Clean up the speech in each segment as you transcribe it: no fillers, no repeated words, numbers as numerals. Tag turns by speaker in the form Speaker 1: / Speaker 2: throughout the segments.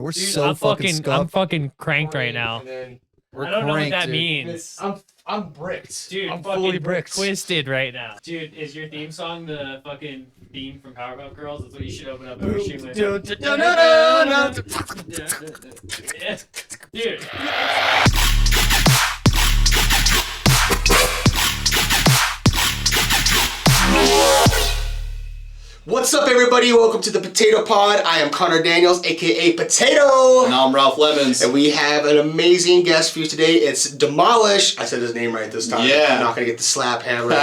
Speaker 1: We're
Speaker 2: Dude,
Speaker 1: so fucking scuffed.
Speaker 2: I'm fucking cranked right now.
Speaker 1: We're
Speaker 2: I don't know what that
Speaker 1: dude.
Speaker 2: means.
Speaker 3: I'm bricked.
Speaker 2: Dude,
Speaker 3: I'm
Speaker 2: fucking
Speaker 3: fully bricked.
Speaker 2: twisted right now. Dude, is your theme song the fucking theme from Powerpuff Girls? That's what you should open up every stream with. Dude.
Speaker 3: What's up, everybody? Welcome to the Potato Pod. I am Connor Daniels, aka Potato.
Speaker 1: And I'm Ralph Lemons.
Speaker 3: And we have an amazing guest for you today. It's D3molych. I said his name right this time.
Speaker 1: Yeah.
Speaker 3: I'm not going to get the slap hammer.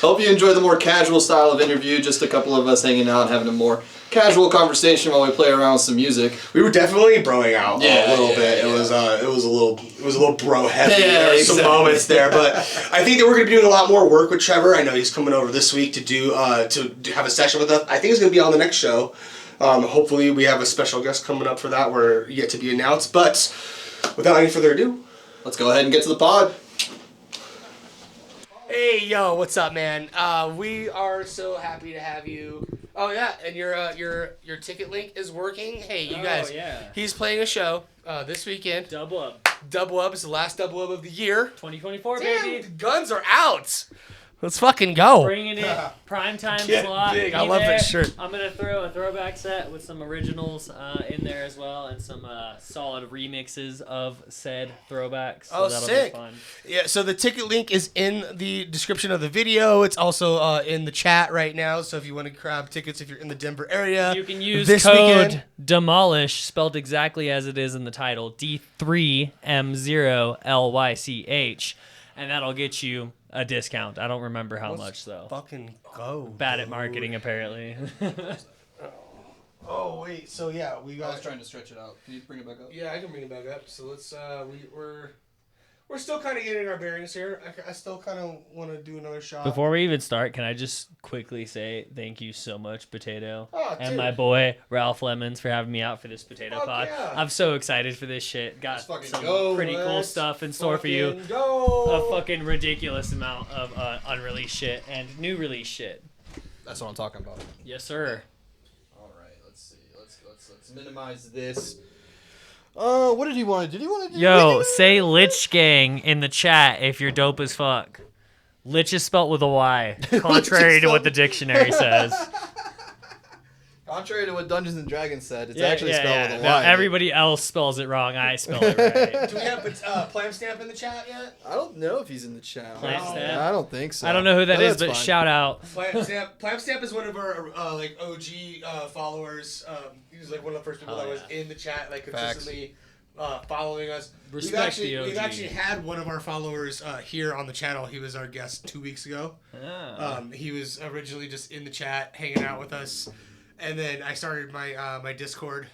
Speaker 1: Hope you enjoy the more casual style of interview. Just a couple of us hanging out and having a more casual conversation while we play around with some music.
Speaker 3: We were definitely broing out a little bit.
Speaker 1: Yeah.
Speaker 3: It was a little bro heavy.
Speaker 1: Yeah,
Speaker 3: There were some
Speaker 1: exactly.
Speaker 3: moments there, but I think that we're going to be doing a lot more work with Trevor. I know he's coming over this week to do to have a session with us. I think he's going to be on the next show. Hopefully, we have a special guest coming up for that. We're yet to be announced. But without any further ado,
Speaker 1: Let's go ahead and get to the pod.
Speaker 3: hey, yo, what's up, man? We are so happy to have you. Oh yeah, and your ticket link is working. Hey, you guys.
Speaker 2: Yeah.
Speaker 3: He's playing a show this weekend.
Speaker 2: Double up.
Speaker 3: Double Up is the last Double Up of the year.
Speaker 2: 2024,
Speaker 3: Damn,
Speaker 2: baby.
Speaker 3: the guns are out. Let's fucking go.
Speaker 2: Bringing it primetime
Speaker 3: Get
Speaker 2: slot.
Speaker 3: big.
Speaker 2: Be
Speaker 3: I love that
Speaker 2: there.
Speaker 3: shirt.
Speaker 2: I'm gonna throw a throwback set with some originals in there as well, and some solid remixes of said throwbacks. So that'll
Speaker 3: sick.
Speaker 2: be fun.
Speaker 3: Yeah, so the ticket link is in the description of the video. It's also in the chat right now. So if you want to grab tickets, if you're in the Denver area,
Speaker 2: You can use
Speaker 3: this
Speaker 2: code
Speaker 3: weekend.
Speaker 2: DEMOLISH, spelled exactly as it is in the title, D3molych, and that'll get you a discount. I don't remember how much though.
Speaker 3: Fucking go.
Speaker 2: Bad at marketing apparently.
Speaker 3: Oh wait, so yeah, we got.
Speaker 1: trying to stretch it out. Can you bring it back up?
Speaker 3: Yeah, I can bring it back up. So let's we're still kind of getting our bearings here. I still kind of want to do another shot.
Speaker 2: Before we even start, can I just quickly say thank you so much, Potato,
Speaker 3: Oh,
Speaker 2: and
Speaker 3: dude.
Speaker 2: my boy Ralph Lemons for having me out for this Potato
Speaker 3: Fuck
Speaker 2: Pod.
Speaker 3: yeah.
Speaker 2: I'm so excited for this shit. Got
Speaker 1: Let's fucking
Speaker 2: some
Speaker 1: go,
Speaker 2: pretty cool
Speaker 1: let's
Speaker 2: stuff in store for you.
Speaker 3: Fucking go.
Speaker 2: A fucking ridiculous amount of unreleased shit and new release shit.
Speaker 1: That's what I'm talking about.
Speaker 2: Yes, sir.
Speaker 1: All right, let's see. Let's minimize this. What did he want to do? Did he want to do?
Speaker 2: Yo, say Lich Gang in the chat if you're dope as fuck. Lich is spelt with a Y, contrary to what the dictionary says.
Speaker 1: Contrary to what Dungeons and Dragons said, it's
Speaker 2: Yeah,
Speaker 1: actually
Speaker 2: yeah,
Speaker 1: spelled
Speaker 2: yeah.
Speaker 1: with a
Speaker 2: No,
Speaker 1: Y.
Speaker 2: everybody else spells it wrong. I spell it right.
Speaker 3: Do we have Plam Stamp in the chat yet?
Speaker 1: I don't know if he's in the chat.
Speaker 2: Plant Stamp?
Speaker 1: I don't think so.
Speaker 2: I don't know who that
Speaker 1: No,
Speaker 2: is,
Speaker 1: that's
Speaker 2: but
Speaker 1: fine.
Speaker 2: shout out.
Speaker 3: Plam Stamp is one of our like OG followers. He was like one of the first people
Speaker 2: Oh,
Speaker 3: that was
Speaker 2: yeah.
Speaker 3: in the chat, like
Speaker 1: Facts.
Speaker 3: consistently following us.
Speaker 2: Respect the
Speaker 3: We've
Speaker 2: OG.
Speaker 3: actually had one of our followers here on the channel. He was our guest 2 weeks ago.
Speaker 2: Ah.
Speaker 3: He was originally just in the chat, hanging out with us, and then I started my my Discord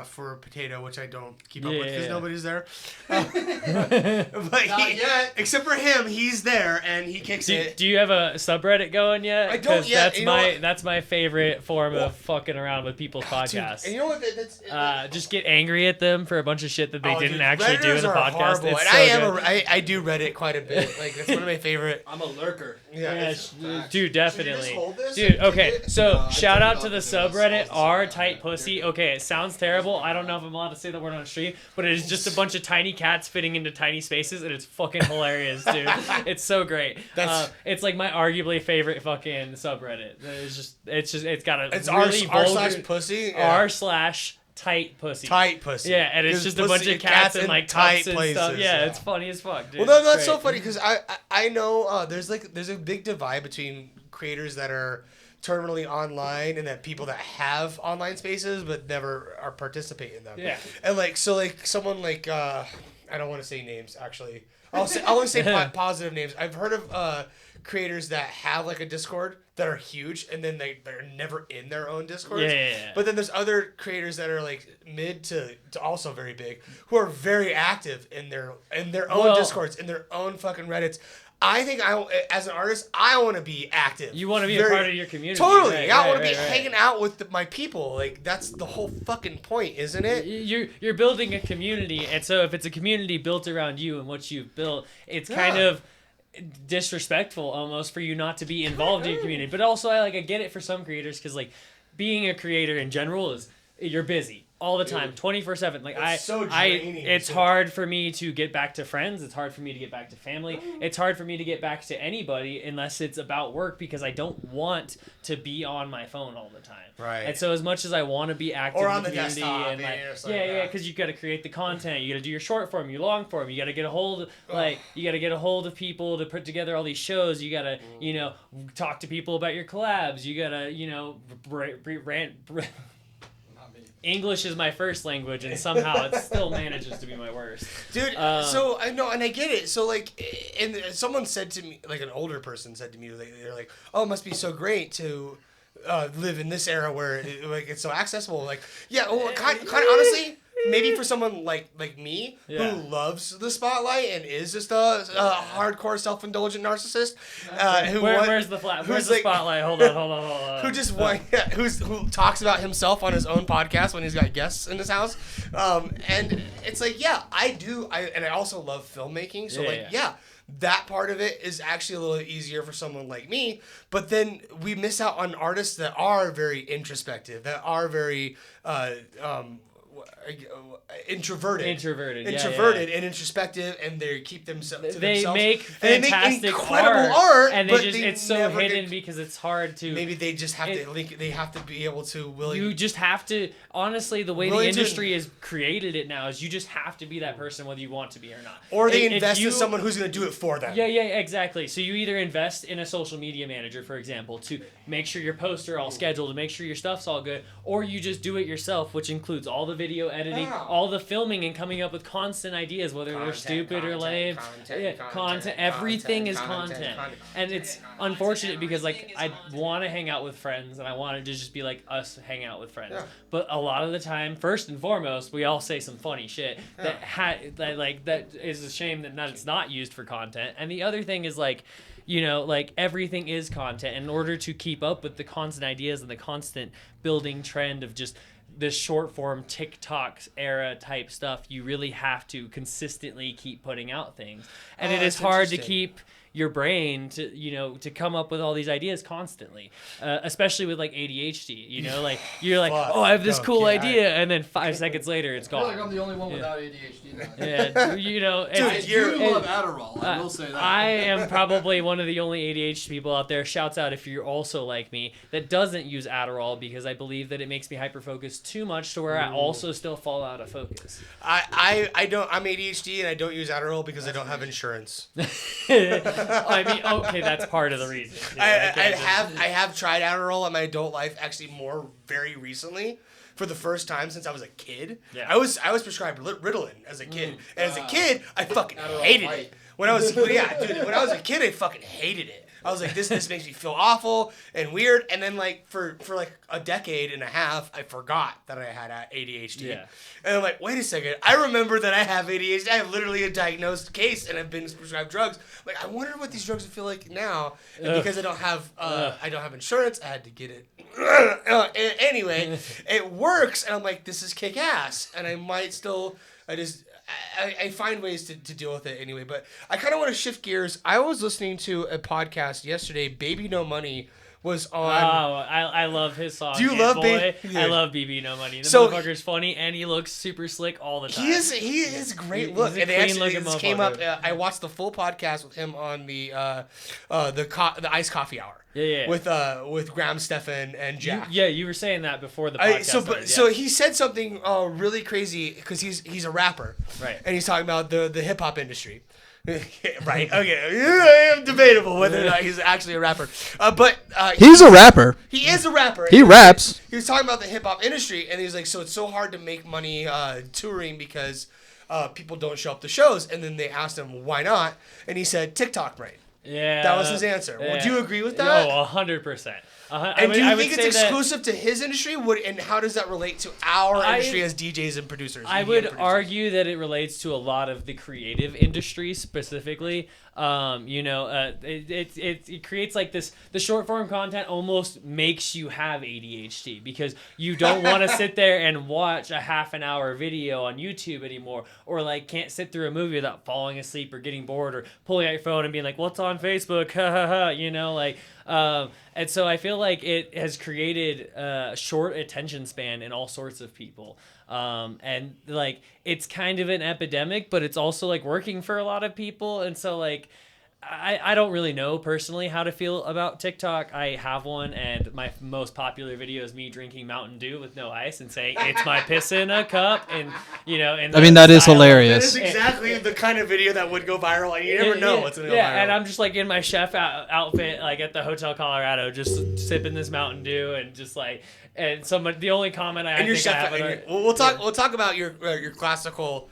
Speaker 3: for Potato, which I don't keep up with because
Speaker 2: Yeah.
Speaker 3: nobody's there. But
Speaker 1: Not yet.
Speaker 3: except for him, he's there and he kicks it.
Speaker 2: Do you have a subreddit going yet?
Speaker 3: I don't
Speaker 2: 'Cause
Speaker 3: yet.
Speaker 2: That's
Speaker 3: You know what?
Speaker 2: that's my favorite form of fucking around with people's
Speaker 3: Dude,
Speaker 2: podcasts.
Speaker 3: and you know what? That's
Speaker 2: Just get angry at them for a bunch of shit that they
Speaker 3: Oh,
Speaker 2: didn't
Speaker 3: dude,
Speaker 2: actually do in
Speaker 3: Redditors
Speaker 2: the
Speaker 3: are
Speaker 2: podcast.
Speaker 3: horrible,
Speaker 2: It's
Speaker 3: and
Speaker 2: so good.
Speaker 3: I do Reddit quite a bit. Like that's one of my favorite.
Speaker 1: I'm a lurker.
Speaker 3: Yeah,
Speaker 2: Yeah,
Speaker 3: it's-
Speaker 2: dude, definitely.
Speaker 3: hold this
Speaker 2: Dude,
Speaker 3: and
Speaker 2: okay,
Speaker 3: kick it?
Speaker 2: so
Speaker 1: No, I
Speaker 2: shout
Speaker 1: turned
Speaker 2: out
Speaker 1: it
Speaker 2: to
Speaker 1: off
Speaker 2: the
Speaker 1: because it was
Speaker 2: subreddit
Speaker 1: all
Speaker 2: r
Speaker 1: the
Speaker 2: tight
Speaker 1: time.
Speaker 2: pussy. Okay, it sounds terrible. I don't know if I'm allowed to say the word on stream, but it is just a bunch of tiny cats fitting into tiny spaces, and it's fucking hilarious, dude. It's so great. It's like my arguably favorite fucking subreddit. It's got a
Speaker 3: It's
Speaker 2: really
Speaker 3: r
Speaker 2: vulgar
Speaker 3: slash pussy. Yeah.
Speaker 2: r slash tight pussy.
Speaker 3: Tight pussy.
Speaker 2: Yeah, and it's
Speaker 3: 'Cause
Speaker 2: just a bunch
Speaker 3: pussy-
Speaker 2: of cats in
Speaker 3: in
Speaker 2: like
Speaker 3: tight
Speaker 2: cups and
Speaker 3: places.
Speaker 2: stuff. Yeah, it's funny as fuck, dude.
Speaker 3: Well, no, that's
Speaker 2: It's
Speaker 3: so
Speaker 2: great.
Speaker 3: funny because I know there's a big divide between creators that are terminally online and that people that have online spaces but never are participate in them.
Speaker 2: Yeah.
Speaker 3: And like someone like I don't want to say names actually. I want to say positive names. I've heard of creators that have like a Discord that are huge and then they're never in their own Discords.
Speaker 2: Yeah.
Speaker 3: But then there's other creators that are like mid to also very big who are very active in their own
Speaker 2: Well-
Speaker 3: Discords, in their own fucking Reddits. I think as an artist, I want to be active.
Speaker 2: You want to be a part of your community.
Speaker 3: Totally.
Speaker 2: Right,
Speaker 3: I want
Speaker 2: right,
Speaker 3: to be
Speaker 2: right, right.
Speaker 3: hanging out with my people. Like that's the whole fucking point, isn't it?
Speaker 2: You're building a community, and so if it's a community built around you and what you've built, it's kind of disrespectful almost for you not to be involved in your community. But also, I get it for some creators because like being a creator in general is you're busy. all the time, 24/7. Like
Speaker 3: It's so draining,
Speaker 2: it's
Speaker 3: too.
Speaker 2: hard for me to get back to friends. It's hard for me to get back to family. It's hard for me to get back to anybody unless it's about work, because I don't want to be on my phone all the time.
Speaker 3: Right.
Speaker 2: And so as much as I want to be active
Speaker 3: Or
Speaker 2: in
Speaker 3: on
Speaker 2: the
Speaker 3: the
Speaker 2: community
Speaker 3: desktop,
Speaker 2: and like,
Speaker 3: or something
Speaker 2: yeah,
Speaker 3: like
Speaker 2: yeah,
Speaker 3: that.
Speaker 2: because you got to create the content. You got to do your short form, your long form. You got to get a hold of, like, you got to get a hold of people to put together all these shows. You got to, you know, talk to people about your collabs. You got to, you know, English is my first language, and somehow it still manages to be my worst.
Speaker 3: Dude, so I know, and I get it. So, like, and someone said to me, like, an older person said to me, they're like, oh, it must be so great to live in this era where it's so accessible. Like, yeah, well, kind of honestly, maybe for someone like me who loves the spotlight and is just a hardcore self-indulgent narcissist,
Speaker 2: where's the spotlight? Hold on.
Speaker 3: Who just who talks about himself on his own podcast when he's got guests in his house, and it's like, yeah, I also love filmmaking, so that part of it is actually a little easier for someone like me, but then we miss out on artists that are very introspective, that are very introverted and introspective, and they keep themselves to themselves.
Speaker 2: Make fantastic
Speaker 3: incredible art,
Speaker 2: and
Speaker 3: but
Speaker 2: it's so hidden because it's hard to.
Speaker 3: Maybe they just have they have to be able to
Speaker 2: You just have to, honestly, the way the industry has created it now is you just have to be that person whether you want to be or not.
Speaker 3: Or they invest in someone who's going to do it for them.
Speaker 2: Yeah, exactly. So you either invest in a social media manager, for example, to make sure your posts are all scheduled, to make sure your stuff's all good, or you just do it yourself, which includes all the video editing, all the filming, and coming up with constant ideas, whether they're stupid or lame. Content. Everything is content. And it's unfortunate because, like, I want to hang out with friends, and I want it to just be like us hang out with friends. But a lot of the time, first and foremost, we all say some funny shit that is a shame that it's not used for content. And the other thing is, like, you know, like, everything is content. In order to keep up with the constant ideas and the constant building trend of just this short form TikTok era type stuff, you really have to consistently keep putting out things. And it is hard to keep your brain to come up with all these ideas constantly, especially with, like, ADHD. You know, like, you're like, I have this cool idea, and then 5 seconds later it's gone.
Speaker 1: I feel like I'm the only one without ADHD now.
Speaker 2: Yeah, you know,
Speaker 1: I do love Adderall. I will say that.
Speaker 2: I am probably one of the only ADHD people out there. Shouts out if you're also like me that doesn't use Adderall, because I believe that it makes me hyper focused too much to where I also still fall out of focus.
Speaker 3: I don't. I'm ADHD and I don't use Adderall because I don't have insurance.
Speaker 2: I mean, okay, that's part of the reason.
Speaker 3: I have tried Adderall in my adult life, actually very recently, for the first time since I was a kid.
Speaker 2: Yeah.
Speaker 3: I was prescribed Ritalin as a kid, and as a kid I fucking hated it. When I was when I was a kid, I fucking hated it. I was like, this makes me feel awful and weird. And then, like, for like a decade and a half, I forgot that I had ADHD.
Speaker 2: Yeah.
Speaker 3: And I'm like, wait a second, I remember that I have ADHD. I have literally a diagnosed case, and I've been prescribed drugs. Like, I wonder what these drugs would feel like now. And because I don't have insurance, I had to get it. Anyway, it works, and I'm like, this is kick ass. And I might still, I find ways to deal with it anyway, but I kind of want to shift gears. I was listening to a podcast yesterday. Baby No Money was on.
Speaker 2: Oh, I love his song.
Speaker 3: Do you love
Speaker 2: Boy?
Speaker 3: Baby?
Speaker 2: I love BB No Money. The
Speaker 3: So
Speaker 2: motherfucker's funny, and he looks super slick all the time.
Speaker 3: He is great look.
Speaker 2: He's a
Speaker 3: And they actually
Speaker 2: clean-looking
Speaker 3: this came up.
Speaker 2: motherfucker.
Speaker 3: I watched the full podcast with him on the iced coffee hour.
Speaker 2: Yeah.
Speaker 3: With Graham, Stefan, and Jack.
Speaker 2: You were saying that before the podcast started.
Speaker 3: So he said something really crazy because he's a rapper,
Speaker 2: right?
Speaker 3: And he's talking about the hip hop industry. Right. Okay. Debatable whether or not he's actually a rapper. But
Speaker 1: he's a rapper.
Speaker 3: He is a rapper.
Speaker 1: He raps.
Speaker 3: He was talking about the hip hop industry, and he was like, so it's so hard to make money touring because people don't show up to shows. And then they asked him why not, and he said TikTok brain.
Speaker 2: Yeah.
Speaker 3: That was his answer.
Speaker 2: Yeah.
Speaker 3: Would you agree with that?
Speaker 2: Oh, 100%.
Speaker 3: And do you think it's exclusive to his industry? And how does that relate to our industry as DJs and producers?
Speaker 2: I would argue that it relates to a lot of the creative industry specifically. It creates like this. The short form content almost makes you have ADHD because you don't want to sit there and watch a half an hour video on YouTube anymore, or like can't sit through a movie without falling asleep or getting bored or pulling out your phone and being like, "What's on Facebook?" Ha ha ha. You know, like. And so I feel like it has created a short attention span in all sorts of people. And like it's kind of an epidemic, but it's also like working for a lot of people. And so like I don't really know personally how to feel about TikTok. I have one, and my most popular video is me drinking Mountain Dew with no ice and saying it's my piss in a cup, and and
Speaker 4: I mean, that is hilarious.
Speaker 3: That is exactly the kind of video that would go viral, and you never know what's going to go viral.
Speaker 2: Yeah, and I'm just like in my chef outfit, like at the Hotel Colorado, just sipping this Mountain Dew, and just like, and the only comment I think I have.
Speaker 3: We'll talk about your classical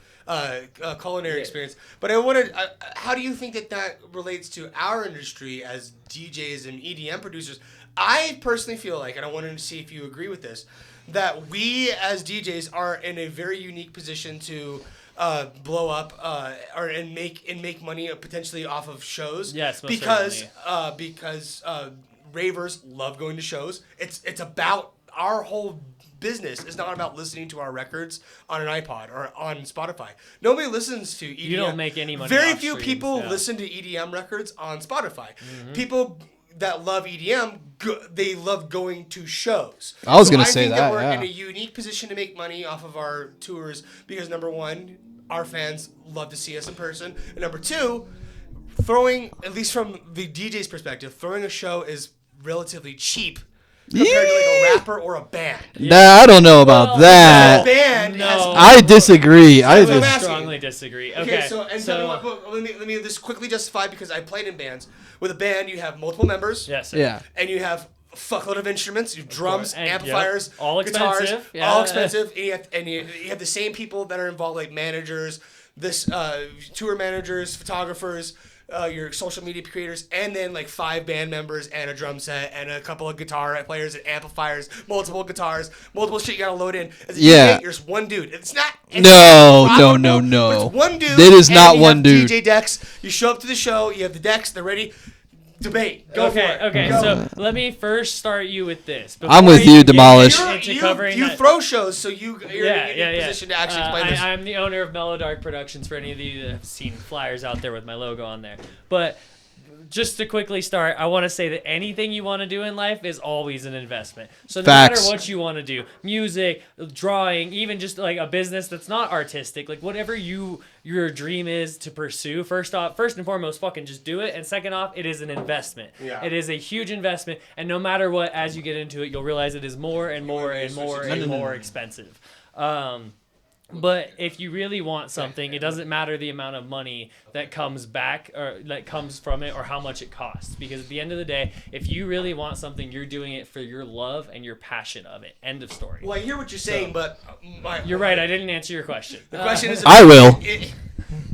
Speaker 3: culinary experience, but I wanted. How do you think that relates to our industry as DJs and EDM producers? I personally feel like, and I wanted to see if you agree with this, that we as DJs are in a very unique position to blow up and make money potentially off of shows.
Speaker 2: Yes, most
Speaker 3: because ravers love going to shows. It's about our whole business is not about listening to our records on an iPod or on Spotify. Nobody listens to EDM.
Speaker 2: You don't make any money.
Speaker 3: Very few people listen to EDM records on Spotify. Mm-hmm. People that love EDM, they love going to shows.
Speaker 4: I was going to say
Speaker 3: I think
Speaker 4: that.
Speaker 3: We're in a unique position to make money off of our tours because number one, our fans love to see us in person, and number two, throwing, at least from the DJ's perspective, throwing a show is relatively cheap compared to like a rapper or a band.
Speaker 4: Nah, I don't know about that.
Speaker 3: A band
Speaker 4: I disagree. I
Speaker 2: strongly disagree. Okay,
Speaker 3: so let me just quickly justify, because I played in bands. With a band, you have multiple members.
Speaker 2: Yes. Sir.
Speaker 4: Yeah.
Speaker 3: And you have a fuckload of instruments. You have drums, amplifiers,
Speaker 2: all
Speaker 3: guitars,
Speaker 2: expensive. Yeah.
Speaker 3: all expensive. And you have the same people that are involved, like managers, tour managers, photographers, your social media creators, and then like 5 band members and a drum set and a couple of guitar players and amplifiers, multiple guitars, multiple shit you gotta load in. As a DJ, you're just one dude. It's not.
Speaker 4: No.
Speaker 3: It's one dude.
Speaker 4: It is not one dude.
Speaker 3: DJ decks. You show up to the show. You have the decks. They're ready. Debate. Go for it.
Speaker 2: Okay, so let me first start you with this.
Speaker 4: I'm with you, Demolish.
Speaker 3: You throw shows, so you're in a position to actually explain this.
Speaker 2: I'm the owner of Mellow Dark Productions, for any of you that have seen flyers out there with my logo on there. But just to quickly start, I want to say that anything you want to do in life is always an investment. So no matter what you want to do, music, drawing, even just like a business that's not artistic, like whatever your dream is to pursue, first and foremost, fucking just do it. And second off, it is an investment. Yeah. It is a huge investment. And no matter what, as you get into it, you'll realize it is more and more and more and more expensive. But if you really want something, it doesn't matter the amount of money that comes back or that comes from it or how much it costs. Because at the end of the day, if you really want something, you're doing it for your love and your passion of it. End of story.
Speaker 3: Well, I hear what you're saying, but
Speaker 2: you're right. I didn't answer your question.
Speaker 3: The question is,
Speaker 4: I will.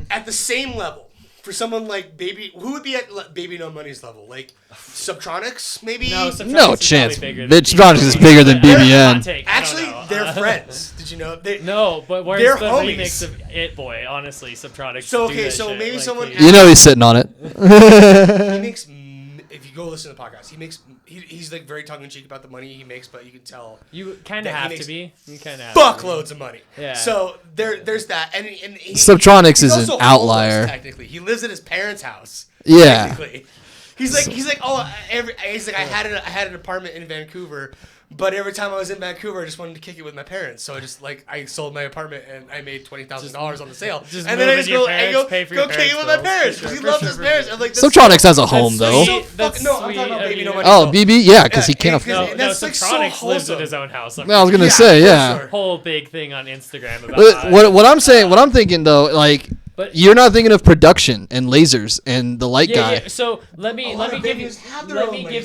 Speaker 3: At the same level, for someone like Baby, who would be at Baby No Money's level? Like Subtronics, maybe?
Speaker 4: No chance. Subtronics is bigger than BBN.
Speaker 3: Actually, they're friends. Did you know?
Speaker 2: But where's the remix of It Boy? Honestly, Subtronics.
Speaker 3: So maybe
Speaker 2: like,
Speaker 3: someone.
Speaker 4: You know he's sitting on it.
Speaker 3: He makes. If you go listen to the podcast, he's like very tongue in cheek about the money he makes, but you can tell
Speaker 2: you kind of have to be. You kind of
Speaker 3: fuckloads of money.
Speaker 2: Yeah.
Speaker 3: So there's that, and
Speaker 4: Subtronics is an outlier.
Speaker 3: Technically, he lives at his parents' house.
Speaker 4: Yeah.
Speaker 3: Technically. He's like I had an apartment in Vancouver, but every time I was in Vancouver, I just wanted to kick it with my parents. So I sold my apartment and I made $20,000 on the sale. And then I just go kick it with my parents. He loves his parents. I'm like,
Speaker 4: Subtronics has a home though.
Speaker 3: No, I'm talking about Baby No Money.
Speaker 4: Oh, BB, yeah, because he can't afford.
Speaker 2: No, Subtronics lives in his own house.
Speaker 4: I was gonna say, yeah.
Speaker 2: Whole big thing on Instagram about
Speaker 4: what I'm thinking though, like. But you're not thinking of production and lasers and the light guy.
Speaker 2: Yeah. So let me give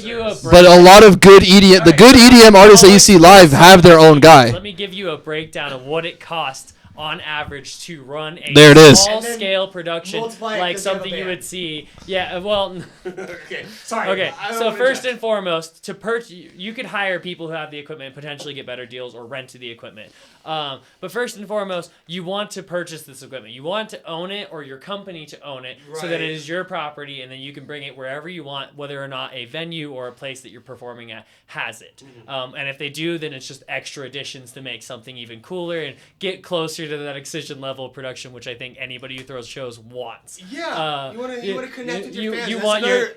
Speaker 2: you a.
Speaker 4: But a lot of good EDM, the good EDM artists that you see live have their own guy.
Speaker 2: Let me give you a breakdown of what it costs on average to run a small-scale production like something you would see. Yeah, well...
Speaker 3: Okay, sorry.
Speaker 2: Okay, so first and foremost, you could hire people who have the equipment and potentially get better deals or rent the equipment. But first and foremost, you want to purchase this equipment. You want to own it or your company to own it so that it is your property and then you can bring it wherever you want, whether or not a venue or a place that you're performing at has it. And if they do, then it's just extra additions to make something even cooler and get closer to that excision level of production, which I think anybody who throws shows wants.
Speaker 3: Yeah, you want to connect with your fans.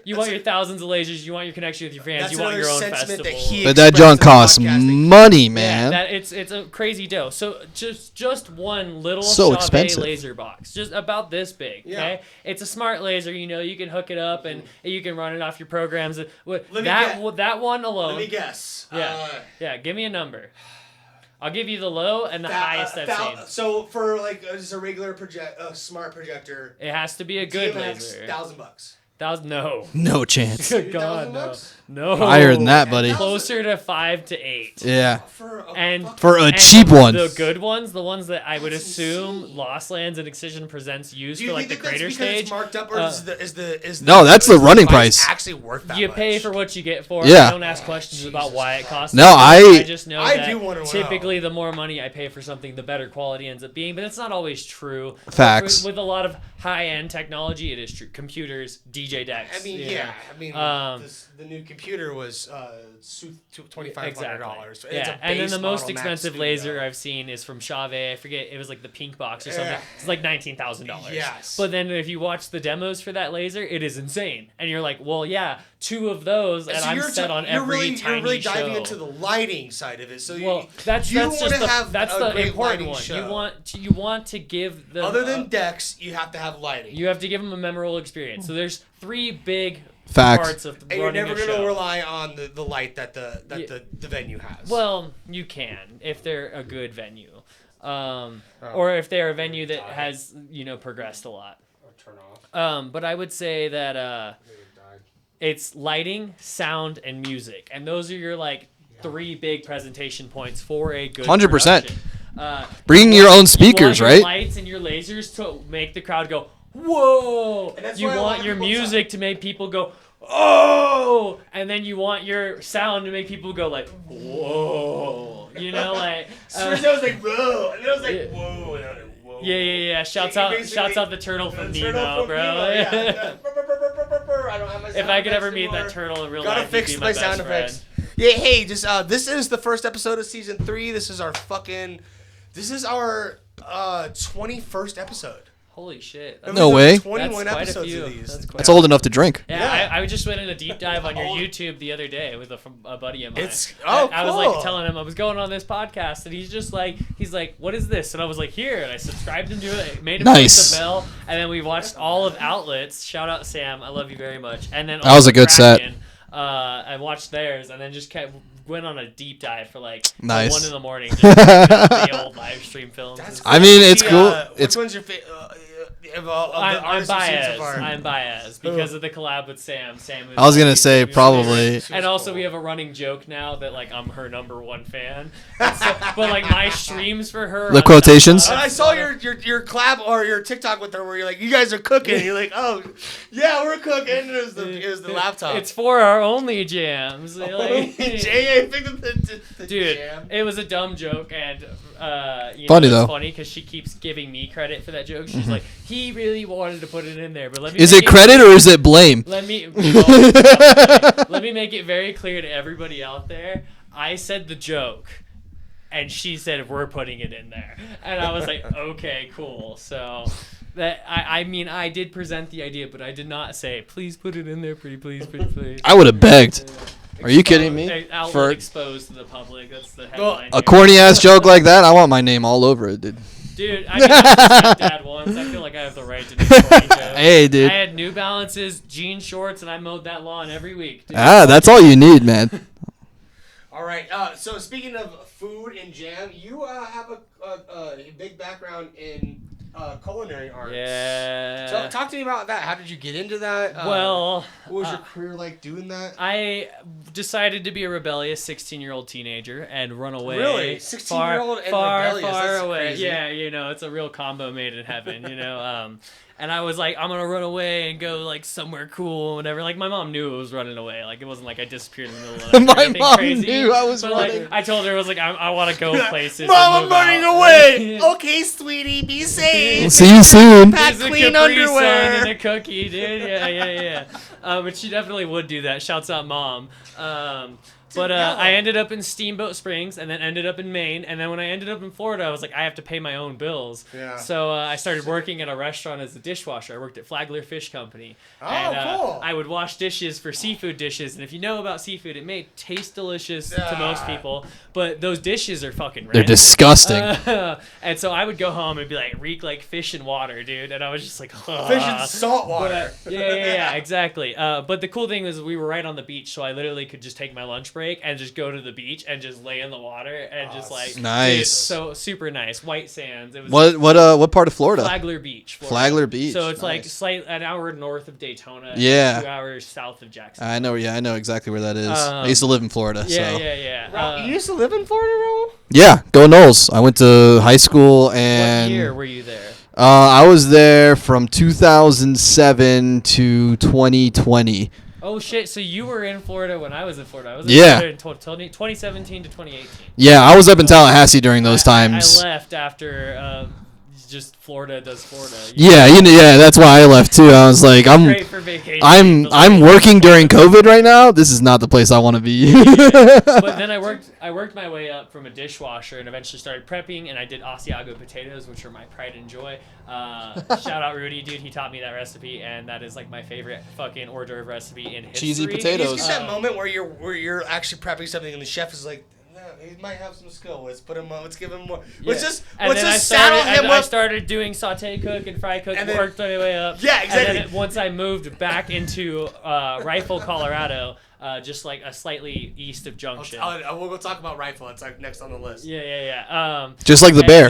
Speaker 2: You want your thousands of lasers. You want your connection with your fans. You want your own festival.
Speaker 4: But that junk costs money, man.
Speaker 2: Yeah, it's a crazy dough. So just one little
Speaker 4: so
Speaker 2: Chauvet
Speaker 4: expensive
Speaker 2: laser box, just about this big.
Speaker 3: Yeah.
Speaker 2: Okay, it's a smart laser. You can hook it up and you can run it off your programs. That one alone.
Speaker 3: Let me guess.
Speaker 2: Yeah. Give me a number. I'll give you the low and the highest I've seen.
Speaker 3: So for like just a regular smart projector,
Speaker 2: it has to be a good
Speaker 3: DMX,
Speaker 2: laser.
Speaker 3: $1,000.
Speaker 4: No chance.
Speaker 2: Good God, no.
Speaker 4: Higher than that, buddy.
Speaker 2: Closer to 5 to 8.
Speaker 4: Yeah.
Speaker 2: For
Speaker 4: a cheap one.
Speaker 2: The good ones, the ones that I would assume Lost Lands and Excision Presents use for like the crater stage.
Speaker 3: It's marked up, or is
Speaker 4: no, that's the running price.
Speaker 3: Actually worth that
Speaker 2: you
Speaker 3: much?
Speaker 2: pay for what you get for it.
Speaker 4: Yeah.
Speaker 2: I don't ask questions about why it costs.
Speaker 4: No,
Speaker 2: I just know
Speaker 3: I
Speaker 2: that
Speaker 3: do want to
Speaker 2: typically the more money I pay for something, the better quality ends up being. But it's not always true.
Speaker 4: Facts.
Speaker 2: With a lot of high-end technology, it is true. Computers, DJ decks.
Speaker 3: I mean, the new computer was $2,500.
Speaker 2: Yeah, and then the most expensive laser I've seen is from Chauvet. I forget, it was like the pink box or something. It's like $19,000.
Speaker 3: Yes.
Speaker 2: But then if you watch the demos for that laser, it is insane. And you're like, well, yeah, 2 of those, and I'm set on every tiny show.
Speaker 3: You're really diving into the lighting side of it. So
Speaker 2: that's the important one.
Speaker 3: Show.
Speaker 2: You want to give them
Speaker 3: other than decks, you have to have lighting.
Speaker 2: You have to give them a memorable experience. So there's 3 big parts of
Speaker 3: and you're never
Speaker 2: going to
Speaker 3: rely on the light that the venue has.
Speaker 2: Well, you can if they're a good venue, or if they're a venue that has progressed a lot.
Speaker 3: Or turn off.
Speaker 2: But I would say that it's lighting, sound, and music, and those are your 3 big presentation points for a good
Speaker 4: 100%.
Speaker 2: production.
Speaker 4: Bringing your own speakers,
Speaker 2: you want
Speaker 4: right?
Speaker 2: your lights and your lasers to make the crowd go, whoa! You want your music to make people go, oh! And then you want your sound to make people go whoa!
Speaker 3: First I was like, whoa! And then I was like, whoa! And I was like, whoa!
Speaker 2: Yeah. Shouts out the turtle from Nemo, bro.
Speaker 3: I don't have my
Speaker 2: if I could ever meet that turtle in real life,
Speaker 3: gotta fix
Speaker 2: he'd be
Speaker 3: my
Speaker 2: best
Speaker 3: sound
Speaker 2: friend.
Speaker 3: effects. Yeah, hey, this is the first episode of season 3. This is our 21st episode.
Speaker 2: Holy shit.
Speaker 4: No way.
Speaker 3: 21 episodes of these.
Speaker 4: That's old enough to drink.
Speaker 2: Yeah. I just went in a deep dive on your YouTube the other day with a buddy of mine.
Speaker 3: I
Speaker 2: was telling him I was going on this podcast, and he's like, what is this? And I was like, here, and I subscribed him to it, made him press the bell, and then we watched all of Outlets. Shout out Sam, I love you very much. And then
Speaker 4: that was a good set.
Speaker 2: I watched theirs, and then just went on a deep dive for 1
Speaker 4: nice.
Speaker 2: in the morning. Just the old live stream films.
Speaker 4: I mean, it's cool.
Speaker 3: Which one's your favorite?
Speaker 2: I'm biased because of the collab with Sam.
Speaker 4: I was gonna say probably.
Speaker 2: And also we have a running joke now that I'm her #1 fan. But my streams for her.
Speaker 4: The quotations.
Speaker 3: I saw your collab or your TikTok with her where you're like, you guys are cooking. You're like, oh yeah, we're cooking. It was the laptop.
Speaker 2: It's for our only jams. Dude,
Speaker 3: jam.
Speaker 2: It was a dumb joke and
Speaker 4: funny
Speaker 2: it's
Speaker 4: though.
Speaker 2: Funny because she keeps giving me credit for that joke. She's like, he really wanted to put it in there, but let me.
Speaker 4: Is it credit or is it blame?
Speaker 2: Let me make it very clear to everybody out there. I said the joke, and she said we're putting it in there, and I was like, okay, cool. So that I did present the idea, but I did not say please put it in there, pretty please.
Speaker 4: I would have begged. Are you kidding me?
Speaker 2: Outlet exposed to the public. That's the headline.
Speaker 4: A corny ass joke like that, I want my name all over it, dude.
Speaker 2: Dude, I asked Dad once. I feel like I have the right to do corny jokes.
Speaker 4: Hey, dude.
Speaker 2: I had New Balances, jean shorts, and I mowed that lawn every week. Dude.
Speaker 4: That's all you need, man.
Speaker 3: All right. So speaking of food and jam, you have a big background in culinary arts.
Speaker 2: Yeah.
Speaker 3: So talk to me about that. How did you get into that?
Speaker 2: Well,
Speaker 3: what was your career like doing that?
Speaker 2: I decided to be a rebellious 16-year-old teenager and run away.
Speaker 3: Really? 16-year-old and rebellious?
Speaker 2: Far
Speaker 3: That's
Speaker 2: away.
Speaker 3: crazy.
Speaker 2: Yeah, it's a real combo made in heaven, And I was like, I'm gonna run away and go somewhere cool, whatever. My mom knew I was running away. It wasn't like I disappeared in the middle of the night.
Speaker 4: My mom
Speaker 2: crazy.
Speaker 4: knew I was
Speaker 2: but,
Speaker 4: running.
Speaker 2: I told her I want to go places.
Speaker 3: Mom, I'm running away. Okay, sweetie, be safe.
Speaker 4: See you soon.
Speaker 3: Pack
Speaker 2: There's
Speaker 3: clean
Speaker 2: a Capri
Speaker 3: underwear.
Speaker 2: Sun and a cookie, dude. Yeah. But she definitely would do that. Shouts out, Mom. But I ended up in Steamboat Springs and then ended up in Maine. And then when I ended up in Florida, I was like, I have to pay my own bills.
Speaker 3: Yeah.
Speaker 2: So I started working at a restaurant as a dishwasher. I worked at Flagler Fish Company.
Speaker 3: Oh,
Speaker 2: and,
Speaker 3: cool.
Speaker 2: I would wash dishes for seafood dishes. And if you know about seafood, it may taste delicious to most people. But those dishes are fucking rank.
Speaker 4: They're disgusting.
Speaker 2: And so I would go home and be like, reek like fish and water, dude. And I was just like, ugh.
Speaker 3: Fish and salt water.
Speaker 2: Yeah, exactly. But the cool thing was we were right on the beach, so I literally could just take my lunch break and just go to the beach and just lay in the water and just like
Speaker 4: nice.
Speaker 2: Dude, so super nice, white sands. It was
Speaker 4: what part of Florida?
Speaker 2: Flagler Beach. Florida.
Speaker 4: Flagler Beach.
Speaker 2: So it's like an hour north of Daytona.
Speaker 4: Yeah.
Speaker 2: And 2 hours south of Jackson.
Speaker 4: I know exactly where that is. I used to live in Florida.
Speaker 2: Yeah,
Speaker 4: so.
Speaker 2: yeah.
Speaker 3: You used to live in Florida, Raul?
Speaker 4: Yeah, go Knowles. I went to high school and.
Speaker 2: What year were you there?
Speaker 4: I was there from 2007 to 2020.
Speaker 2: Oh shit! So you were in Florida when I was in Florida. I was in Florida in 2017 to 2018.
Speaker 4: Yeah, I was up in Tallahassee during those times.
Speaker 2: I left after just Florida does Florida.
Speaker 4: Yeah, that's why I left too. I was like,
Speaker 2: great for vacation,
Speaker 4: I'm working during COVID right now. This is not the place I want to be.
Speaker 2: But then I worked my way up from a dishwasher and eventually started prepping, and I did Asiago potatoes, which are my pride and joy. Shout out Rudy, dude. He taught me that recipe, and that is like my favorite fucking hors d'oeuvre recipe in history.
Speaker 4: Cheesy
Speaker 3: You
Speaker 4: potatoes.
Speaker 3: just get that moment where you're actually prepping something and the chef is like, he might have some skill. Let's put him on. Let's give him more. Let's just saddle him up.
Speaker 2: I started doing saute cook and fry cook and worked my way up.
Speaker 3: Yeah, exactly.
Speaker 2: And then once I moved back into Rifle, Colorado, just like a slightly east of Junction.
Speaker 3: We'll go talk about Rifle. It's like next on the list.
Speaker 2: Yeah.
Speaker 4: Just like the bear.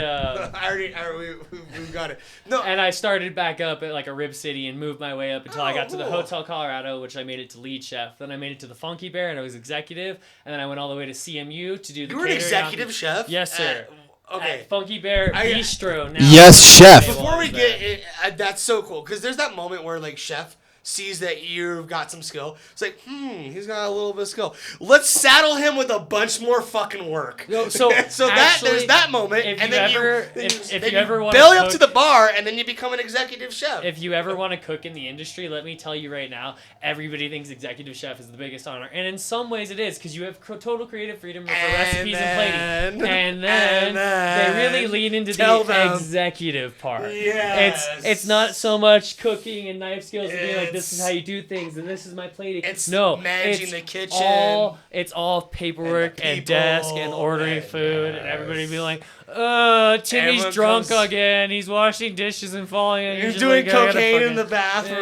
Speaker 3: We got it. No.
Speaker 2: And I started back up at like a Rib City and moved my way up until I got to the Hotel Colorado, which I made it to lead chef. Then I made it to the Funky Bear and I was executive. And then I went all the way to CMU to do the
Speaker 3: You were an executive chef?
Speaker 2: Yes, sir.
Speaker 3: Okay.
Speaker 2: At Funky Bear Bistro now.
Speaker 4: Yes, chef.
Speaker 3: Before we get it, that's so cool because there's that moment where like chef sees that you've got some skill. It's like, he's got a little bit of skill. Let's saddle him with a bunch more fucking work.
Speaker 2: So actually,
Speaker 3: there's that moment,
Speaker 2: if
Speaker 3: and
Speaker 2: you
Speaker 3: then
Speaker 2: ever ever want
Speaker 3: belly up to the bar, and then you become an executive chef.
Speaker 2: If you ever want to cook in the industry, let me tell you right now, everybody thinks executive chef is the biggest honor, and in some ways it is because you have total creative freedom for recipes and plating, and then they really lean into the executive part.
Speaker 3: Yes.
Speaker 2: It's not so much cooking and knife skills and being like, this is how you do things and this is my plating.
Speaker 3: It's
Speaker 2: managing
Speaker 3: the kitchen.
Speaker 2: It's all paperwork and desk and ordering food and everybody being like, Timmy's
Speaker 3: Everyone
Speaker 2: drunk
Speaker 3: comes-
Speaker 2: again. He's washing dishes and falling. And
Speaker 3: You're
Speaker 2: just
Speaker 3: doing
Speaker 2: like, I gotta
Speaker 3: cocaine in
Speaker 2: fucking-
Speaker 3: the bathroom.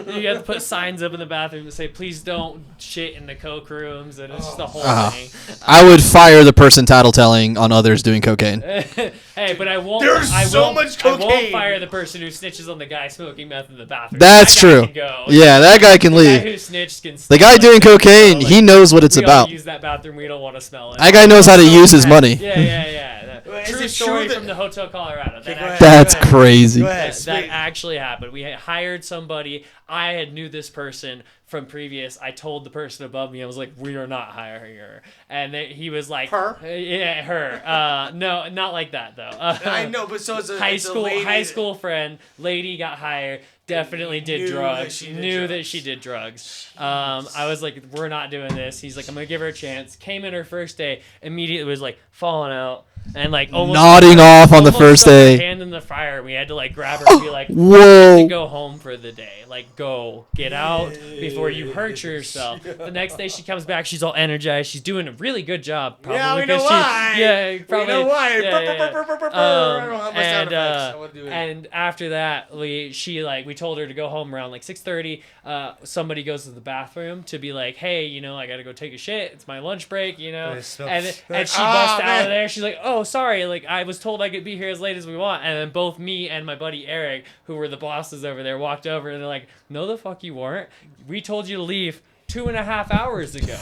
Speaker 2: Yeah. You have to put signs up in the bathroom that say, please don't shit in the coke rooms. And it's just the whole thing.
Speaker 4: I would fire the person tattletelling on others doing cocaine.
Speaker 2: Hey, but I won't.
Speaker 3: There's so much
Speaker 2: I won't
Speaker 3: cocaine.
Speaker 2: fire the person who snitches on the guy smoking meth in the bathroom.
Speaker 4: That's
Speaker 2: That guy
Speaker 4: true.
Speaker 2: can go.
Speaker 4: Yeah, that guy can
Speaker 2: The guy
Speaker 4: leave.
Speaker 2: who snitched can
Speaker 4: The guy doing cocaine, he knows what it's
Speaker 2: we
Speaker 4: about.
Speaker 2: Don't use that bathroom. We don't want to smell it.
Speaker 4: That guy knows how to use his money.
Speaker 2: Yeah.
Speaker 3: Is
Speaker 2: True
Speaker 3: it
Speaker 2: story
Speaker 3: true that-
Speaker 2: from the Hotel Colorado.
Speaker 3: Okay, go ahead.
Speaker 4: That's
Speaker 3: Go ahead.
Speaker 4: crazy.
Speaker 3: Go ahead.
Speaker 2: That actually happened. We had hired somebody. I had knew this person from previous. I told the person above me, I was like, we are not hiring her. And he was like,
Speaker 3: Her?
Speaker 2: Yeah, her. No, not like that though.
Speaker 3: I know, but so it's a
Speaker 2: high
Speaker 3: it's a
Speaker 2: school
Speaker 3: lady
Speaker 2: high
Speaker 3: that-
Speaker 2: school friend, lady got hired. Definitely did
Speaker 3: Knew
Speaker 2: drugs.
Speaker 3: that she did
Speaker 2: Knew
Speaker 3: drugs.
Speaker 2: that she did drugs. I was like, we're not doing this. He's like, I'm gonna give her a chance. Came in her first day, immediately was like falling out and like almost
Speaker 4: Nodding off on the
Speaker 2: almost
Speaker 4: first
Speaker 2: stuck her
Speaker 4: day.
Speaker 2: hand in the fire. We had to like grab her and be like,
Speaker 4: Whoa.
Speaker 2: to go home for the day. Like, go, get out before you hurt yourself. The next day she comes back, she's all energized. She's doing a really good job. Probably
Speaker 3: Yeah, we know
Speaker 2: 'cause
Speaker 3: why.
Speaker 2: Yeah, probably.
Speaker 3: We know why.
Speaker 2: Yeah,
Speaker 3: Burr,
Speaker 2: yeah.
Speaker 3: burr, burr, burr, burr, burr. I don't have my sound effects. I wouldn't do it.
Speaker 2: And after that, we told her to go home around like 6:30. Somebody goes to the bathroom to be like, hey, I gotta go take a shit. It's my lunch break, And she busts out of there. She's like, oh, sorry. Like, I was told I could be here as late as we want. And then both me and my buddy Eric, who were the bosses over there, walked over and they're like, no, the fuck you weren't. We told you to leave 2.5 hours ago.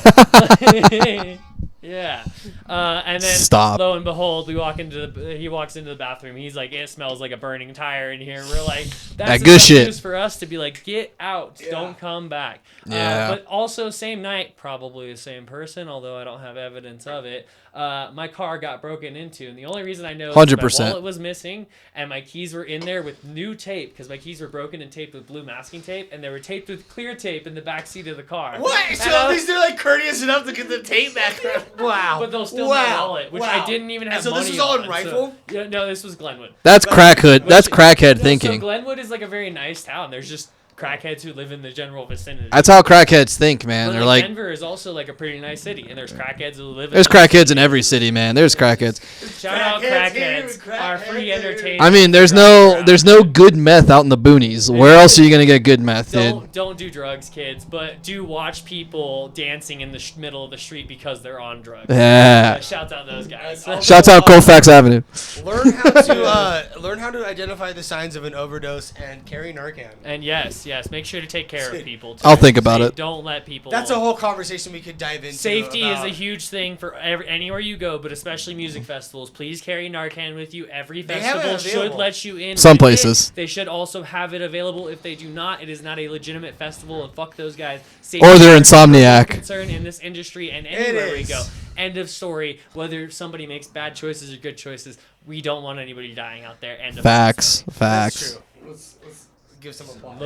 Speaker 2: Yeah. And then
Speaker 4: Stop.
Speaker 2: lo and behold, he walks into the bathroom. He's like, it smells like a burning tire in here. We're like, that's
Speaker 4: good shit.
Speaker 2: news for us to be like, get out, don't come back.
Speaker 4: Yeah.
Speaker 2: But also same night, probably the same person, although I don't have evidence of it. My car got broken into, and the only reason I know is
Speaker 4: 100%.
Speaker 2: my wallet was missing, and my keys were in there with new tape because my keys were broken and taped with blue masking tape, and they were taped with clear tape in the back seat of the car.
Speaker 3: What? So at least they're like courteous enough to get the tape back. Wow.
Speaker 2: But they'll steal my wallet, which I didn't even have
Speaker 3: so
Speaker 2: money
Speaker 3: this was all
Speaker 2: on,
Speaker 3: in Rifle?
Speaker 2: So, yeah, no, this was Glenwood.
Speaker 4: That's crackhead. That's crackhead
Speaker 2: So
Speaker 4: thinking.
Speaker 2: Glenwood is like a very nice town. There's just crackheads who live in the general vicinity.
Speaker 4: That's how crackheads think, man.
Speaker 2: But
Speaker 4: They're like,
Speaker 2: Denver is also like a pretty nice city, and there's crackheads who live.
Speaker 4: there's crackheads in every city, man. There's crackheads.
Speaker 2: Shout out crackheads, our free entertainment.
Speaker 4: I mean, there's no good meth out in the boonies. Where else are you gonna get good meth, dude?
Speaker 2: Don't do drugs, kids, but do watch people dancing in the middle of the street because they're on drugs.
Speaker 4: Yeah.
Speaker 2: Shouts out those guys.
Speaker 4: Shouts out Colfax Avenue.
Speaker 3: Learn how to identify the signs of an overdose and carry Narcan.
Speaker 2: And yes, make sure to take care of people. Too.
Speaker 4: I'll think about it.
Speaker 2: Don't let people.
Speaker 3: That's a whole conversation we could dive into.
Speaker 2: Safety is a huge thing for anywhere you go, but especially music festivals. Please carry Narcan with you. Every festival should let you in.
Speaker 4: Some places.
Speaker 2: They should also have it available. If they do not, it is not a legitimate festival, and fuck those guys. Safety
Speaker 4: Or they're
Speaker 2: is a
Speaker 4: insomniac.
Speaker 2: concern in this industry and anywhere we go. End of story. Whether somebody makes bad choices or good choices, we don't want anybody dying out there. End of
Speaker 4: Facts.
Speaker 2: story.
Speaker 4: Facts.
Speaker 3: That's true. Let's give some applause.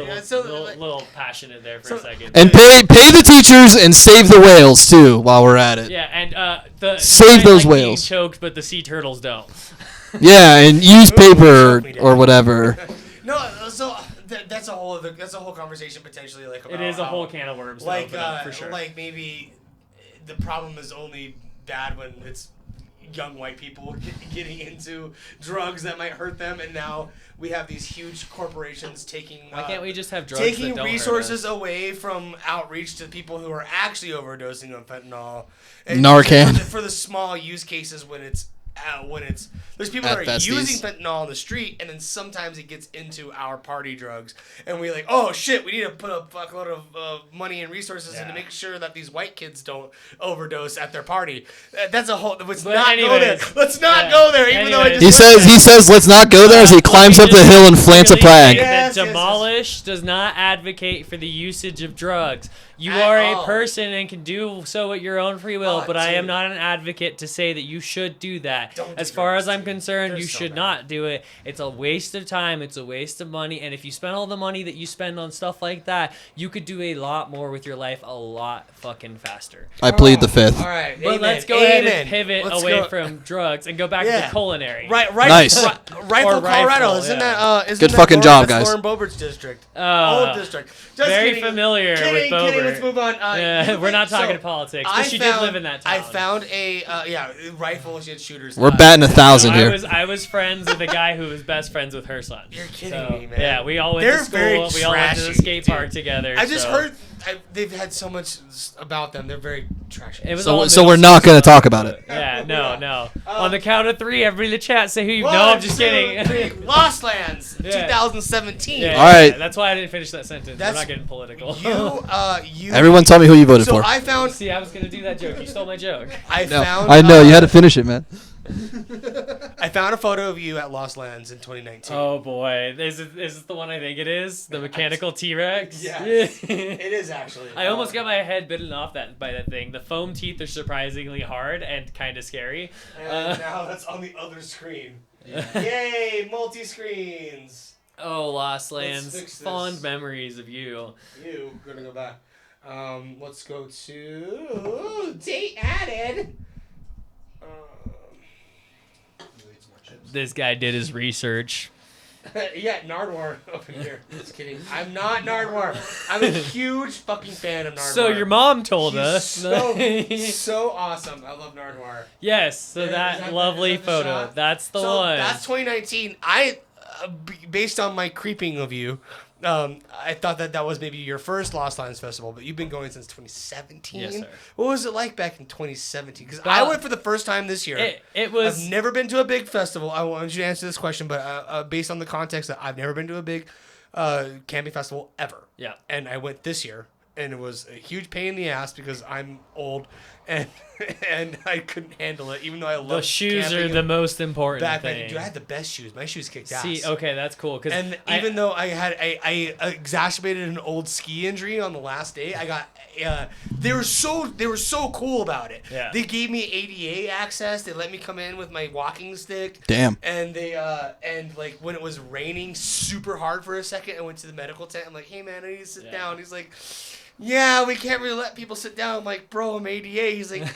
Speaker 2: Little passionate there for a second.
Speaker 4: And pay the teachers and save the whales too while we're at it.
Speaker 2: Yeah, and
Speaker 4: Save those
Speaker 2: being
Speaker 4: whales.
Speaker 2: choked, but the sea turtles don't.
Speaker 4: Yeah, and use paper or whatever.
Speaker 3: No, so that's a whole conversation potentially. Like about
Speaker 2: It is a whole can of worms.
Speaker 3: Like
Speaker 2: for sure.
Speaker 3: like maybe the problem is only bad when it's young white people getting into drugs that might hurt them, and now we have these huge corporations taking.
Speaker 2: Why can't we just have drugs
Speaker 3: taking
Speaker 2: that don't
Speaker 3: resources
Speaker 2: hurt us?
Speaker 3: away from outreach to people who are actually overdosing on fentanyl?
Speaker 4: Narcan.
Speaker 3: For the small use cases when it's there's people
Speaker 4: At
Speaker 3: that are
Speaker 4: festies.
Speaker 3: using fentanyl on the street, and then sometimes it gets into our party drugs, and we're like, oh shit, we need to put a fuckload of money and resources in to make sure that these white kids don't overdose at their party. That's a whole. Let's not go there. Let's not go there. Even though I just
Speaker 4: He says let's not go there as he climbs up the hill and plants a flag.
Speaker 2: That Demolish does not advocate for the usage of drugs. You are a person and can do so at your own free will, but I am not an advocate to say that you should do that. As far as I'm concerned, you should not do it. It's a waste of time. It's a waste of money. And if you spend all the money that you spend on stuff like that, you could do a lot more with your life a lot fucking faster.
Speaker 4: I plead the fifth.
Speaker 3: All right,
Speaker 2: But let's go ahead and pivot away from drugs and go back to the culinary.
Speaker 3: Right,
Speaker 4: Nice.
Speaker 3: Rifle, Colorado. Isn't that
Speaker 4: Good fucking job, guys.
Speaker 3: Lauren Boebert's district. Old district. Just
Speaker 2: Very
Speaker 3: kidding.
Speaker 2: familiar with
Speaker 3: Kidding,
Speaker 2: Boebert.
Speaker 3: let's move on.
Speaker 2: We're not talking politics, but she did live in that town.
Speaker 3: I found a rifle. She had shooters.
Speaker 4: We're batting 1,000 here.
Speaker 2: I was friends with a guy who was best friends with her son.
Speaker 3: You're kidding me, man.
Speaker 2: Yeah, we all went
Speaker 3: They're
Speaker 2: to school.
Speaker 3: very
Speaker 2: We all went to the
Speaker 3: trashy,
Speaker 2: skate park together.
Speaker 3: I just
Speaker 2: so.
Speaker 3: heard they've had so much about them. They're very trashy.
Speaker 2: It was all
Speaker 4: So we're not going to talk about it.
Speaker 2: Yeah, no. On the count of three, everybody in the chat say who you.
Speaker 3: One,
Speaker 2: No, I'm just
Speaker 3: two,
Speaker 2: kidding.
Speaker 3: three. Lost Lands,
Speaker 2: Yeah.
Speaker 3: 2017.
Speaker 2: Yeah,
Speaker 4: All right.
Speaker 2: That's why I didn't finish that sentence. We're not getting political.
Speaker 3: You.
Speaker 4: Everyone tell me who you voted
Speaker 3: So
Speaker 4: for.
Speaker 3: I found.
Speaker 2: See, I was gonna do that joke. You stole my joke.
Speaker 3: I
Speaker 4: No,
Speaker 3: found.
Speaker 4: I know. You had to finish it, man.
Speaker 3: I found a photo of you at Lost Lands in 2019.
Speaker 2: Oh boy, is this the one I think it is? The mechanical T-Rex?
Speaker 3: Yes. It is actually.
Speaker 2: I almost got my head bitten off by that thing. The foam teeth are surprisingly hard and kind of scary.
Speaker 3: And now that's on the other screen. Yay, multi-screens.
Speaker 2: Oh, Lost
Speaker 3: Let's
Speaker 2: Lands.
Speaker 3: fix this.
Speaker 2: Fond memories of you.
Speaker 3: We're gonna go back. Let's go to date added.
Speaker 2: This guy did his research.
Speaker 3: Yeah, Nardwar up in here. Just kidding. I'm not Nardwar. I'm a huge fucking fan of Nardwar.
Speaker 2: So your mom told
Speaker 3: He's
Speaker 2: us.
Speaker 3: so awesome. I love Nardwar.
Speaker 2: Yes, so that lovely
Speaker 3: is that the
Speaker 2: photo.
Speaker 3: shot?
Speaker 2: That's the
Speaker 3: So
Speaker 2: one.
Speaker 3: that's 2019. Based on my creeping of you, I thought that was maybe your first Lost Lands festival, but you've been going since 2017.
Speaker 2: Yes, sir.
Speaker 3: What was it like back in 2017? Because I went for the first time this year.
Speaker 2: It was.
Speaker 3: I've never been to a big festival. I want you to answer this question, but based on the context that I've never been to a big camping festival ever.
Speaker 2: Yeah.
Speaker 3: And I went this year, and it was a huge pain in the ass because I'm old and I couldn't handle it, even though I love
Speaker 2: the shoes are the most important thing.
Speaker 3: Dude, I had the best shoes. My shoes kicked ass.
Speaker 2: See, okay, that's cool.
Speaker 3: And even though I exacerbated an old ski injury on the last day, I got they were so cool about it.
Speaker 2: Yeah.
Speaker 3: They gave me ADA access. They let me come in with my walking stick.
Speaker 4: Damn.
Speaker 3: And they and like when it was raining super hard for a second, I went to the medical tent. I'm like, hey man, I need to sit down. He's like, yeah, we can't really let people sit down. I'm like, bro, I'm ADA. He's like,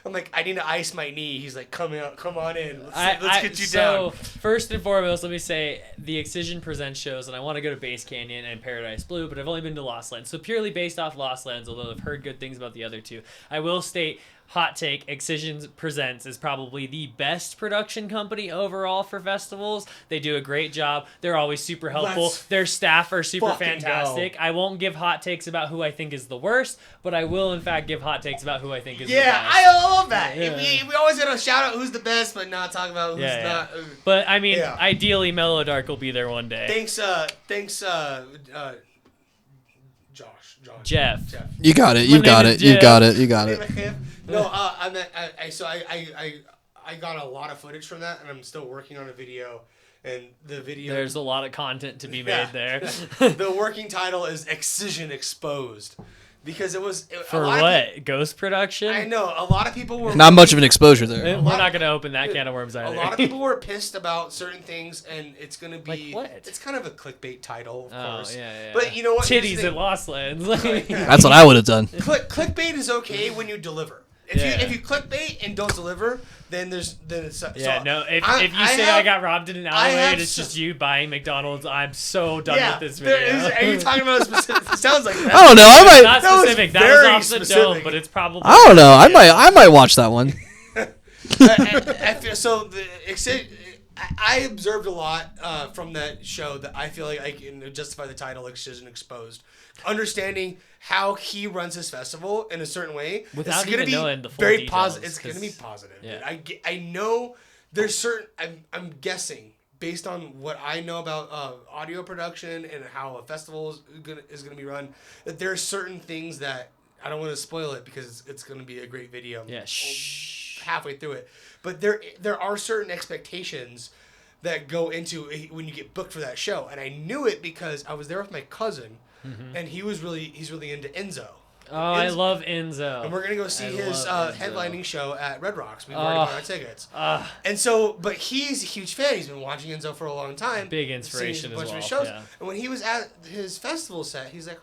Speaker 3: I'm like, I need to ice my knee. He's like, come on in. Let's get you down.
Speaker 2: So first and foremost, let me say the Excision presents shows, and I want to go to Base Canyon and Paradise Blue, but I've only been to Lost Lands. So purely based off Lost Lands, although I've heard good things about the other two, I will state. Hot take, Excision Presents is probably the best production company overall for festivals. They do a great job. They're always super helpful. Their staff are super fantastic. I won't give hot takes about who I think is the worst, but I will in fact give hot takes about who I think is the best.
Speaker 3: Yeah, I love that.
Speaker 2: Yeah.
Speaker 3: We always gotta shout out who's the best, but not talk about who's not.
Speaker 2: But I mean, ideally, Mellow Dark will be there one day.
Speaker 3: Thanks,
Speaker 2: Jeff.
Speaker 4: You got it. You got it. You got it. You got it.
Speaker 3: No, I got a lot of footage from that, and I'm still working on a video. And the video.
Speaker 2: There's a lot of content to be made there.
Speaker 3: The working title is Excision Exposed. Because it was
Speaker 2: for what ghost production.
Speaker 3: I know a lot of people were
Speaker 4: not much of an exposure there.
Speaker 2: We're not going to open that can of worms either.
Speaker 3: A lot of people were pissed about certain things, and it's going to be
Speaker 2: like what?
Speaker 3: It's kind of a clickbait title, of course.
Speaker 2: Yeah.
Speaker 3: But you know what?
Speaker 2: Titties at Lost Lands.
Speaker 4: That's what I would have done.
Speaker 3: Clickbait is okay when you deliver. If you clickbait and don't deliver, then it's
Speaker 2: yeah. So if you say I got robbed in an alleyway and it's just you buying McDonald's, I'm so done with this video.
Speaker 3: Are you talking about a specific? It sounds like that.
Speaker 4: I don't know. I might.
Speaker 2: Not specific. That was off the dome, but it's probably.
Speaker 4: I don't know. I might watch that one.
Speaker 3: I feel so. I observed a lot from that show that I feel like I can justify the title Excision Exposed. Understanding how he runs his festival in a certain way,
Speaker 2: without even knowing the full
Speaker 3: very
Speaker 2: details.
Speaker 3: positive. It's going to be positive.
Speaker 2: Yeah.
Speaker 3: I know there's certain. I'm guessing based on what I know about audio production and how a festival is gonna be run, that there are certain things that I don't want to spoil it because it's going to be a great video.
Speaker 2: Yeah.
Speaker 3: Halfway through it, but there are certain expectations that go into when you get booked for that show, and I knew it because I was there with my cousin, and he's really into Enzo.
Speaker 2: Oh, I love Enzo.
Speaker 3: And we're gonna go see his headlining show at Red Rocks. We've already bought our tickets. And so, but he's a huge fan. He's been watching Enzo for a long time.
Speaker 2: Big inspiration as well.
Speaker 3: Of his shows. Yeah. And when he was at his festival set, he's like,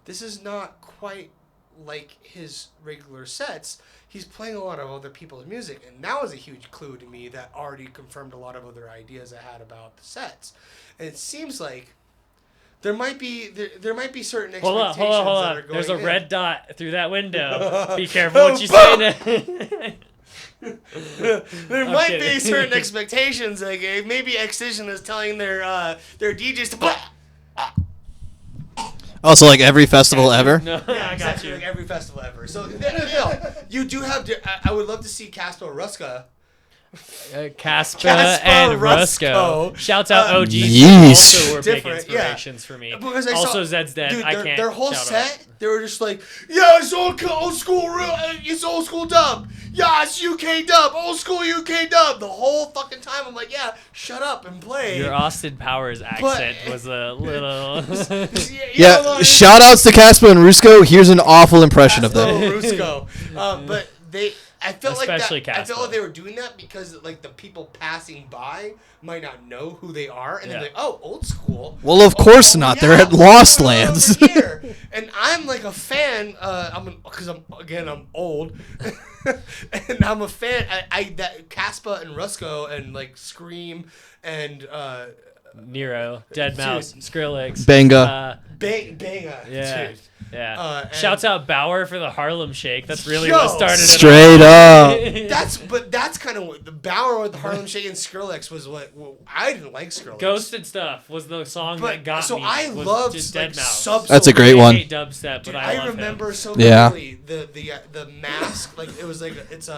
Speaker 3: this is not quite like his regular sets. He's playing a lot of other people's music, and that was a huge clue to me that already confirmed a lot of other ideas I had about the sets. And it seems like there might be certain expectations
Speaker 2: hold on.
Speaker 3: that are going
Speaker 2: There's a
Speaker 3: in.
Speaker 2: red dot through that window. Be careful what you say.
Speaker 3: There might be certain expectations that maybe Excision is telling their DJs to.
Speaker 4: Also, like every festival ever.
Speaker 2: No,
Speaker 3: Yeah,
Speaker 2: I got you.
Speaker 3: like every festival ever. So you do have. I would love to see Casper Ruska.
Speaker 2: Casper and Rusko. Shouts out OG.
Speaker 4: Yeesh.
Speaker 2: Also were big
Speaker 3: Different,
Speaker 2: inspirations for me.
Speaker 3: Because
Speaker 2: Also, Zed's dead.
Speaker 3: Dude,
Speaker 2: I can't.
Speaker 3: their whole
Speaker 2: shout
Speaker 3: set,
Speaker 2: out.
Speaker 3: they were just like, yeah, it's old school, it's old school dub. Yeah, it's UK dub, old school UK dub. The whole fucking time, I'm like, yeah, shut up and play.
Speaker 2: Your Austin Powers accent was a little.
Speaker 4: Yeah, shout outs to Casper and Rusko. Here's an awful impression of them.
Speaker 3: Rusko. But I felt
Speaker 2: Especially
Speaker 3: like that. I felt
Speaker 2: Casper.
Speaker 3: like they were doing that because like the people passing by might not know who they are, and they're like, "Oh, old school."
Speaker 4: Well, of course not. They're at Lost Lands.
Speaker 3: And I'm like a fan. I'm old, and I'm a fan. That Caspa and Rusko and like Scream and
Speaker 2: Nero, Dead Mouse, Skrillex,
Speaker 4: Banga.
Speaker 3: Banga.
Speaker 2: Yeah.
Speaker 3: Dude.
Speaker 2: Yeah. Shouts out Bauer for the Harlem Shake. That's really
Speaker 3: Yo,
Speaker 2: what started it.
Speaker 4: Straight up.
Speaker 3: That's kind of what the Bauer with the Harlem Shake and Skrillex was. I didn't like Skrillex.
Speaker 2: Ghosted Stuff was the song that got me.
Speaker 3: I
Speaker 2: was
Speaker 3: loved
Speaker 2: just
Speaker 3: like
Speaker 2: Dead Mouse.
Speaker 4: That's a great one.
Speaker 2: I hate dubstep, but
Speaker 3: Dude,
Speaker 2: I love
Speaker 3: remember
Speaker 2: him.
Speaker 3: so
Speaker 4: Yeah.
Speaker 3: clearly the mask. Like it was like it's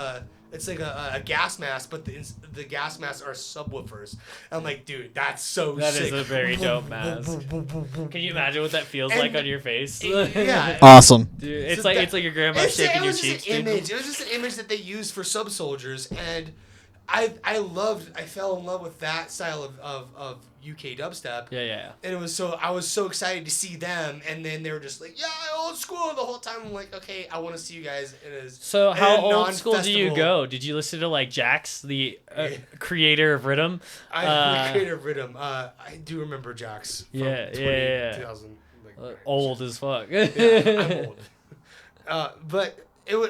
Speaker 3: it's like a gas mask, but the gas masks are subwoofers. I'm like, dude, that's so
Speaker 2: That
Speaker 3: sick.
Speaker 2: is a very dope mask. Can you imagine what that feels like on your face?
Speaker 3: Yeah.
Speaker 4: Awesome.
Speaker 2: Dude, it's like your grandma shaking your cheeks.
Speaker 3: It was just an image that they used for sub soldiers, and I fell in love with that style of UK dubstep.
Speaker 2: Yeah.
Speaker 3: And I was so excited to see them, and then they were just like, yeah, old school the whole time. I'm like, okay, I want to see you guys
Speaker 2: So how old school do you go? Did you listen to like Jax, the creator of Rhythm?
Speaker 3: The creator of Rhythm. I do remember Jax. From 2000.
Speaker 2: Old as fuck.
Speaker 3: I'm old. But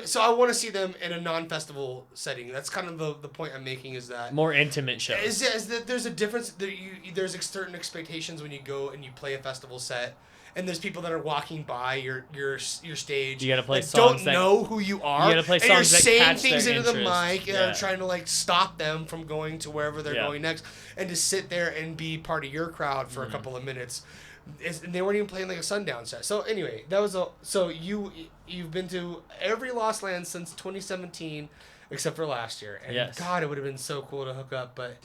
Speaker 3: so I want to see them in a non-festival setting. That's kind of the point I'm making, is that
Speaker 2: more intimate shows.
Speaker 3: Is that there's a difference. There's certain expectations when you go and you play a festival set, and there's people that are walking by your stage.
Speaker 2: You gotta play
Speaker 3: that
Speaker 2: songs
Speaker 3: don't know who you are.
Speaker 2: You gotta play
Speaker 3: and you're
Speaker 2: songs that
Speaker 3: saying
Speaker 2: catch
Speaker 3: things
Speaker 2: their
Speaker 3: into the
Speaker 2: interest.
Speaker 3: mic and are trying to like stop them from going to wherever they're going next, and to sit there and be part of your crowd for a couple of minutes. And they weren't even playing like a sundown set. So anyway, that was so you've been to every Lost Land since 2017, except for last year. And God, it would have been so cool to hook up, but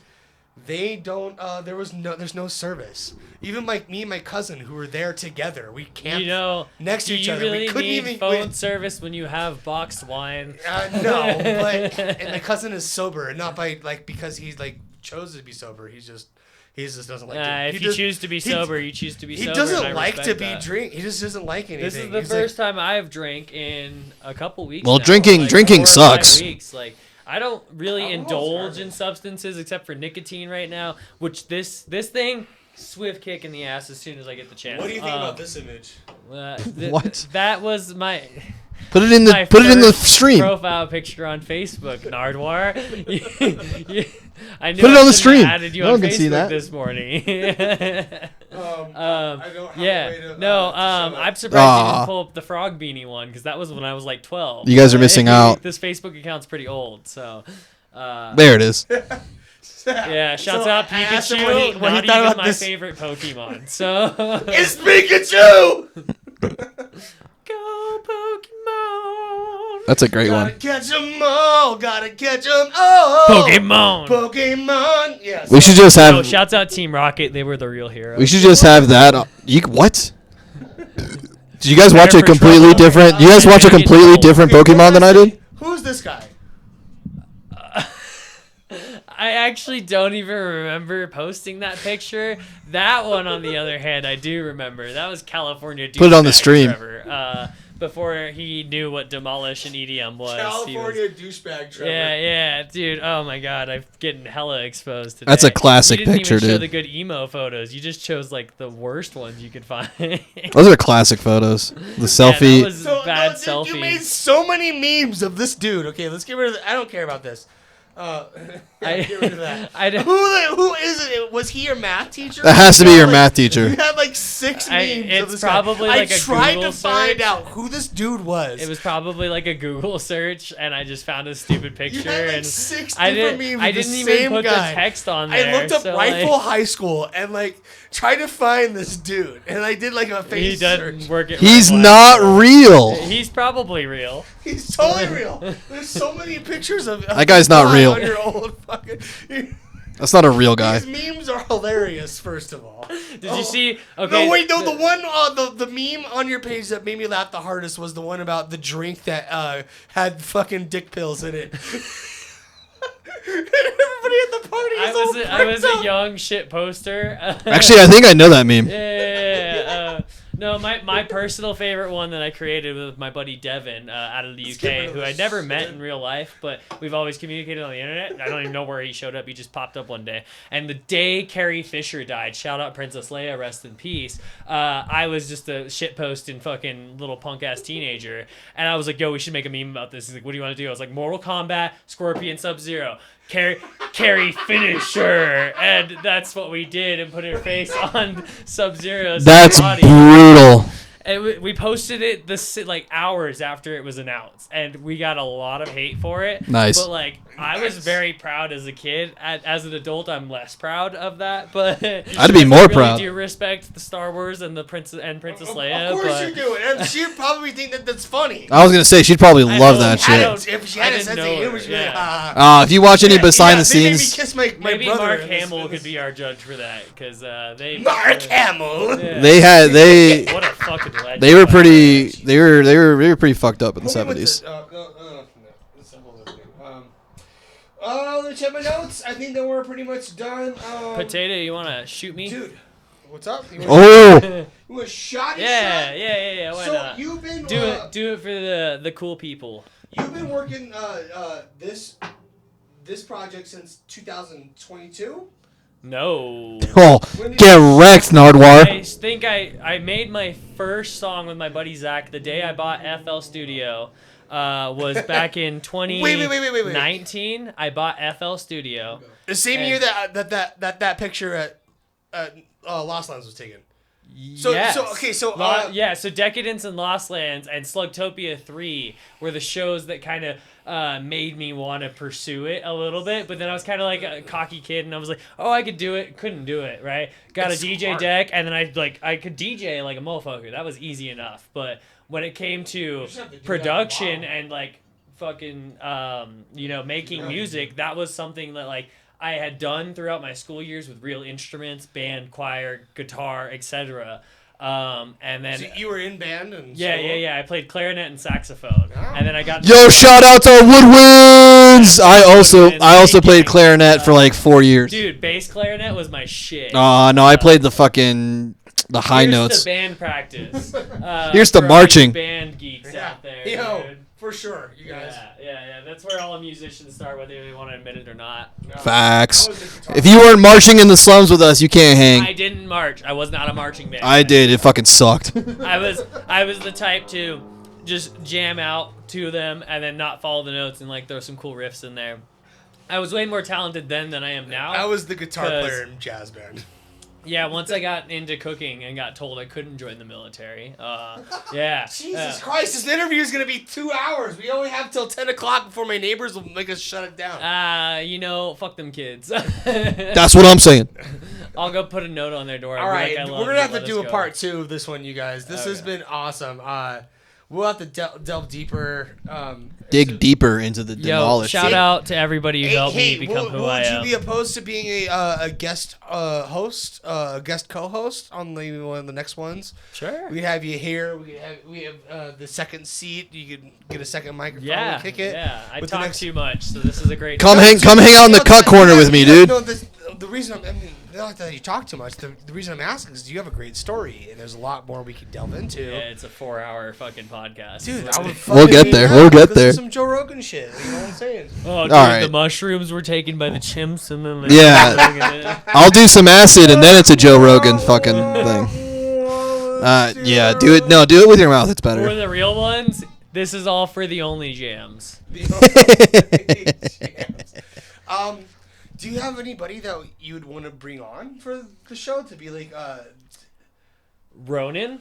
Speaker 3: they don't. There's no service. Even like me and my cousin who were there together, we camped next to each other.
Speaker 2: Really
Speaker 3: we couldn't
Speaker 2: need
Speaker 3: even
Speaker 2: phone service when you have boxed wine.
Speaker 3: No, but and my cousin is sober, not by like because he's like chose to be sober. He just doesn't like to.
Speaker 2: If you choose to be sober, you choose to be sober.
Speaker 3: He doesn't like to be drink. He just doesn't like anything.
Speaker 2: This is the first time I've drank in a couple weeks.
Speaker 4: Well,
Speaker 2: now.
Speaker 4: drinking
Speaker 2: like 4 or 5
Speaker 4: sucks.
Speaker 2: Weeks. Like I don't really indulge in substances except for nicotine right now. Which this thing, swift kick in the ass as soon as I get the chance.
Speaker 3: What do you think about this image?
Speaker 4: What?
Speaker 2: That was my.
Speaker 4: Put it in the stream.
Speaker 2: Profile picture on Facebook, Nardwar. I knew
Speaker 4: Put it on the
Speaker 2: I
Speaker 4: stream.
Speaker 2: added you
Speaker 4: No
Speaker 2: on
Speaker 4: one can see
Speaker 2: Facebook
Speaker 4: that.
Speaker 2: this morning.
Speaker 3: I don't have a way to,
Speaker 2: I'm surprised you didn't pull up the frog beanie one because that was when I was like 12.
Speaker 4: You guys are missing out.
Speaker 2: This Facebook account's pretty old, so.
Speaker 4: There it is.
Speaker 2: Yeah, shouts out Pikachu.
Speaker 3: What he
Speaker 2: not
Speaker 3: thought
Speaker 2: even
Speaker 3: about
Speaker 2: my
Speaker 3: this
Speaker 2: favorite Pokemon. So.
Speaker 3: It's Pikachu.
Speaker 2: Go Pokemon.
Speaker 4: That's a great one.
Speaker 3: Gotta catch 'em all. Gotta catch 'em all. Pokemon. Yes.
Speaker 4: We should just have.
Speaker 2: Oh, shouts out Team Rocket. They were the real heroes.
Speaker 4: We should just have that. What? Did you guys watch a completely different? You guys watch a completely different Pokemon than I did?
Speaker 3: Who's this guy?
Speaker 2: I actually don't even remember posting that picture. That one, on the other hand, I do remember. That was California Douchebag.
Speaker 4: Put it on the stream.
Speaker 2: Trevor, before he knew what Demolish and EDM was.
Speaker 3: California douchebag Trevor.
Speaker 2: Yeah, dude. Oh my God, I'm getting hella exposed today.
Speaker 4: That's a classic picture,
Speaker 2: You didn't even show
Speaker 4: dude.
Speaker 2: the good emo photos. You just chose like the worst ones you could find.
Speaker 4: Those are classic photos. The selfie.
Speaker 2: Yeah, that was bad selfies.
Speaker 3: You made so many memes of this dude. Okay, let's get rid of that. I don't care about this. Get rid of that. Who is it? Was he your math teacher?
Speaker 4: That has to be your math teacher.
Speaker 3: You had like 6 memes of
Speaker 2: it's
Speaker 3: this
Speaker 2: probably
Speaker 3: guy.
Speaker 2: like
Speaker 3: I
Speaker 2: a
Speaker 3: tried
Speaker 2: Google
Speaker 3: to find
Speaker 2: search.
Speaker 3: out who this dude was.
Speaker 2: It was probably like a Google search, and I just found a stupid picture.
Speaker 3: You had like
Speaker 2: and
Speaker 3: 6
Speaker 2: I
Speaker 3: different
Speaker 2: didn't.
Speaker 3: memes
Speaker 2: I
Speaker 3: of the
Speaker 2: didn't even
Speaker 3: same
Speaker 2: put
Speaker 3: guy.
Speaker 2: the text on there.
Speaker 3: I looked up
Speaker 2: so,
Speaker 3: Rifle
Speaker 2: like,
Speaker 3: High School and like tried to find this dude, and I did like a face
Speaker 2: He
Speaker 3: search.
Speaker 2: doesn't work at
Speaker 4: He's
Speaker 2: Rifle
Speaker 4: not
Speaker 2: High School.
Speaker 4: real.
Speaker 2: He's probably real.
Speaker 3: He's totally real. There's so many pictures of
Speaker 4: That guy's not
Speaker 3: guy
Speaker 4: real.
Speaker 3: on your old fucking.
Speaker 4: That's not a real guy.
Speaker 3: These memes are hilarious. First of all,
Speaker 2: Did you see? Okay.
Speaker 3: No, wait, no. The one, the meme on your page that made me laugh the hardest was the one about the drink that had fucking dick pills in it. Everybody at the party is
Speaker 2: I was a young shit poster.
Speaker 4: Actually, I think I know that meme.
Speaker 2: Yeah. No, my personal favorite one that I created with my buddy Devin out of the UK, who I'd never met in real life, but we've always communicated on the internet. I don't even know where he showed up. He just popped up one day. And the day Carrie Fisher died, shout out Princess Leia, rest in peace, I was just a shitposting fucking little punk-ass teenager. And I was like, yo, we should make a meme about this. He's like, what do you want to do? I was like, Mortal Kombat, Scorpion, Sub-Zero. Carrie Finisher, and that's what we did, and put her face on Sub-Zero's
Speaker 4: That's
Speaker 2: body.
Speaker 4: brutal.
Speaker 2: We posted it like hours after it was announced, and we got a lot of hate for it.
Speaker 4: Nice.
Speaker 2: But like, I was very proud as a kid. As an adult, I'm less proud of that. But
Speaker 4: I'd be more proud.
Speaker 2: I do respect the Star Wars and the Princess Leia.
Speaker 3: Of course you do, and she'd probably think that that's funny.
Speaker 4: I was gonna say she'd probably love that shit.
Speaker 3: If she had a sense of humor, she'd be like,
Speaker 4: if you watch any behind the
Speaker 3: they made me
Speaker 4: scenes,
Speaker 3: kiss my
Speaker 2: maybe
Speaker 3: brother
Speaker 2: Mark
Speaker 3: in this-
Speaker 2: Hamill could be our judge for that, because they.
Speaker 3: Mark Hamill.
Speaker 2: Yeah.
Speaker 4: they
Speaker 2: What a fucking legend.
Speaker 4: they were pretty they were pretty fucked up in the '70s.
Speaker 3: Let me check my notes. I think that we're pretty much done.
Speaker 2: Potato, you wanna shoot me?
Speaker 3: Dude, what's up? You want a shot?
Speaker 2: Yeah. Why
Speaker 3: So
Speaker 2: not?
Speaker 3: you've been
Speaker 2: Do it for the cool people.
Speaker 3: You've been working this project since 2022.
Speaker 2: No.
Speaker 4: Oh, get wrecked, Nardwar.
Speaker 2: I think I made my first song with my buddy Zach the day I bought FL Studio. Was back in 2019. I bought FL Studio.
Speaker 3: The same year that picture at Lost Lands was taken. So
Speaker 2: so Decadence and Lost Lands and Slugtopia 3 were the shows that kind of made me want to pursue it a little bit, but then I was kind of like a cocky kid and I was like, oh, I could do it, couldn't do it, right? Got a DJ deck, and then I could DJ like a motherfucker. That was easy enough. But when it came to production and like fucking making music, that was something that like I had done throughout my school years with real instruments, band, choir, guitar, etc. And then
Speaker 3: so you were in band and
Speaker 2: yeah. I played clarinet and saxophone, and then I got
Speaker 4: shout out to Woodwinds. I also played clarinet for like 4 years.
Speaker 2: Dude, bass clarinet was my shit.
Speaker 4: No, I played the high notes.
Speaker 2: The band practice.
Speaker 4: Here's the
Speaker 2: for
Speaker 4: marching.
Speaker 2: all you band geeks out there. Dude.
Speaker 3: For sure, you guys.
Speaker 2: Yeah. That's where all musicians start, whether they want to admit it or not.
Speaker 4: Facts. If you weren't marching in the slums with us, you can't hang.
Speaker 2: I didn't march. I was not a marching band.
Speaker 4: I did. It fucking sucked.
Speaker 2: I was the type to just jam out to them and then not follow the notes and like throw some cool riffs in there. I was way more talented then than I am now.
Speaker 3: I was the guitar player in jazz band.
Speaker 2: Yeah, once I got into cooking and got told I couldn't join the military. Yeah.
Speaker 3: Jesus Christ, this interview is going to be 2 hours. We only have till 10 o'clock before my neighbors will make us shut it down.
Speaker 2: Fuck them kids.
Speaker 4: That's what I'm saying.
Speaker 2: I'll go put a note on their door.
Speaker 3: All right, we're going to have to do a part 2 of this one, you guys. This has been awesome. We'll have to delve deeper.
Speaker 4: Dig deeper into the D3molych.
Speaker 2: Shout out to everybody who helped me become who I am.
Speaker 3: Would you be opposed to being a guest host, guest co-host on one of the next ones?
Speaker 2: Sure.
Speaker 3: We have you here. We have the second seat. You can get a second microphone and kick it.
Speaker 2: Yeah, I talk too much, so this is a great.
Speaker 4: Come hang out in the cut corner with me, dude.
Speaker 3: The reason not that you talk too much. The reason I'm asking is you have a great story, and there's a lot more we could delve into.
Speaker 2: Yeah, it's a 4-hour fucking podcast,
Speaker 3: dude.
Speaker 4: We'll get there. We'll get there.
Speaker 3: Some Joe Rogan shit. You know what I'm saying?
Speaker 2: Oh, dude,
Speaker 4: right.
Speaker 2: The mushrooms were taken by the chimps, and then
Speaker 4: I'll do some acid, and then it's a Joe Rogan fucking thing. Yeah, do it. No, do it with your mouth. It's better.
Speaker 2: For the real ones, this is all for the only jams.
Speaker 3: Do you have anybody that you would want to bring on for the show to be like
Speaker 2: Ronan?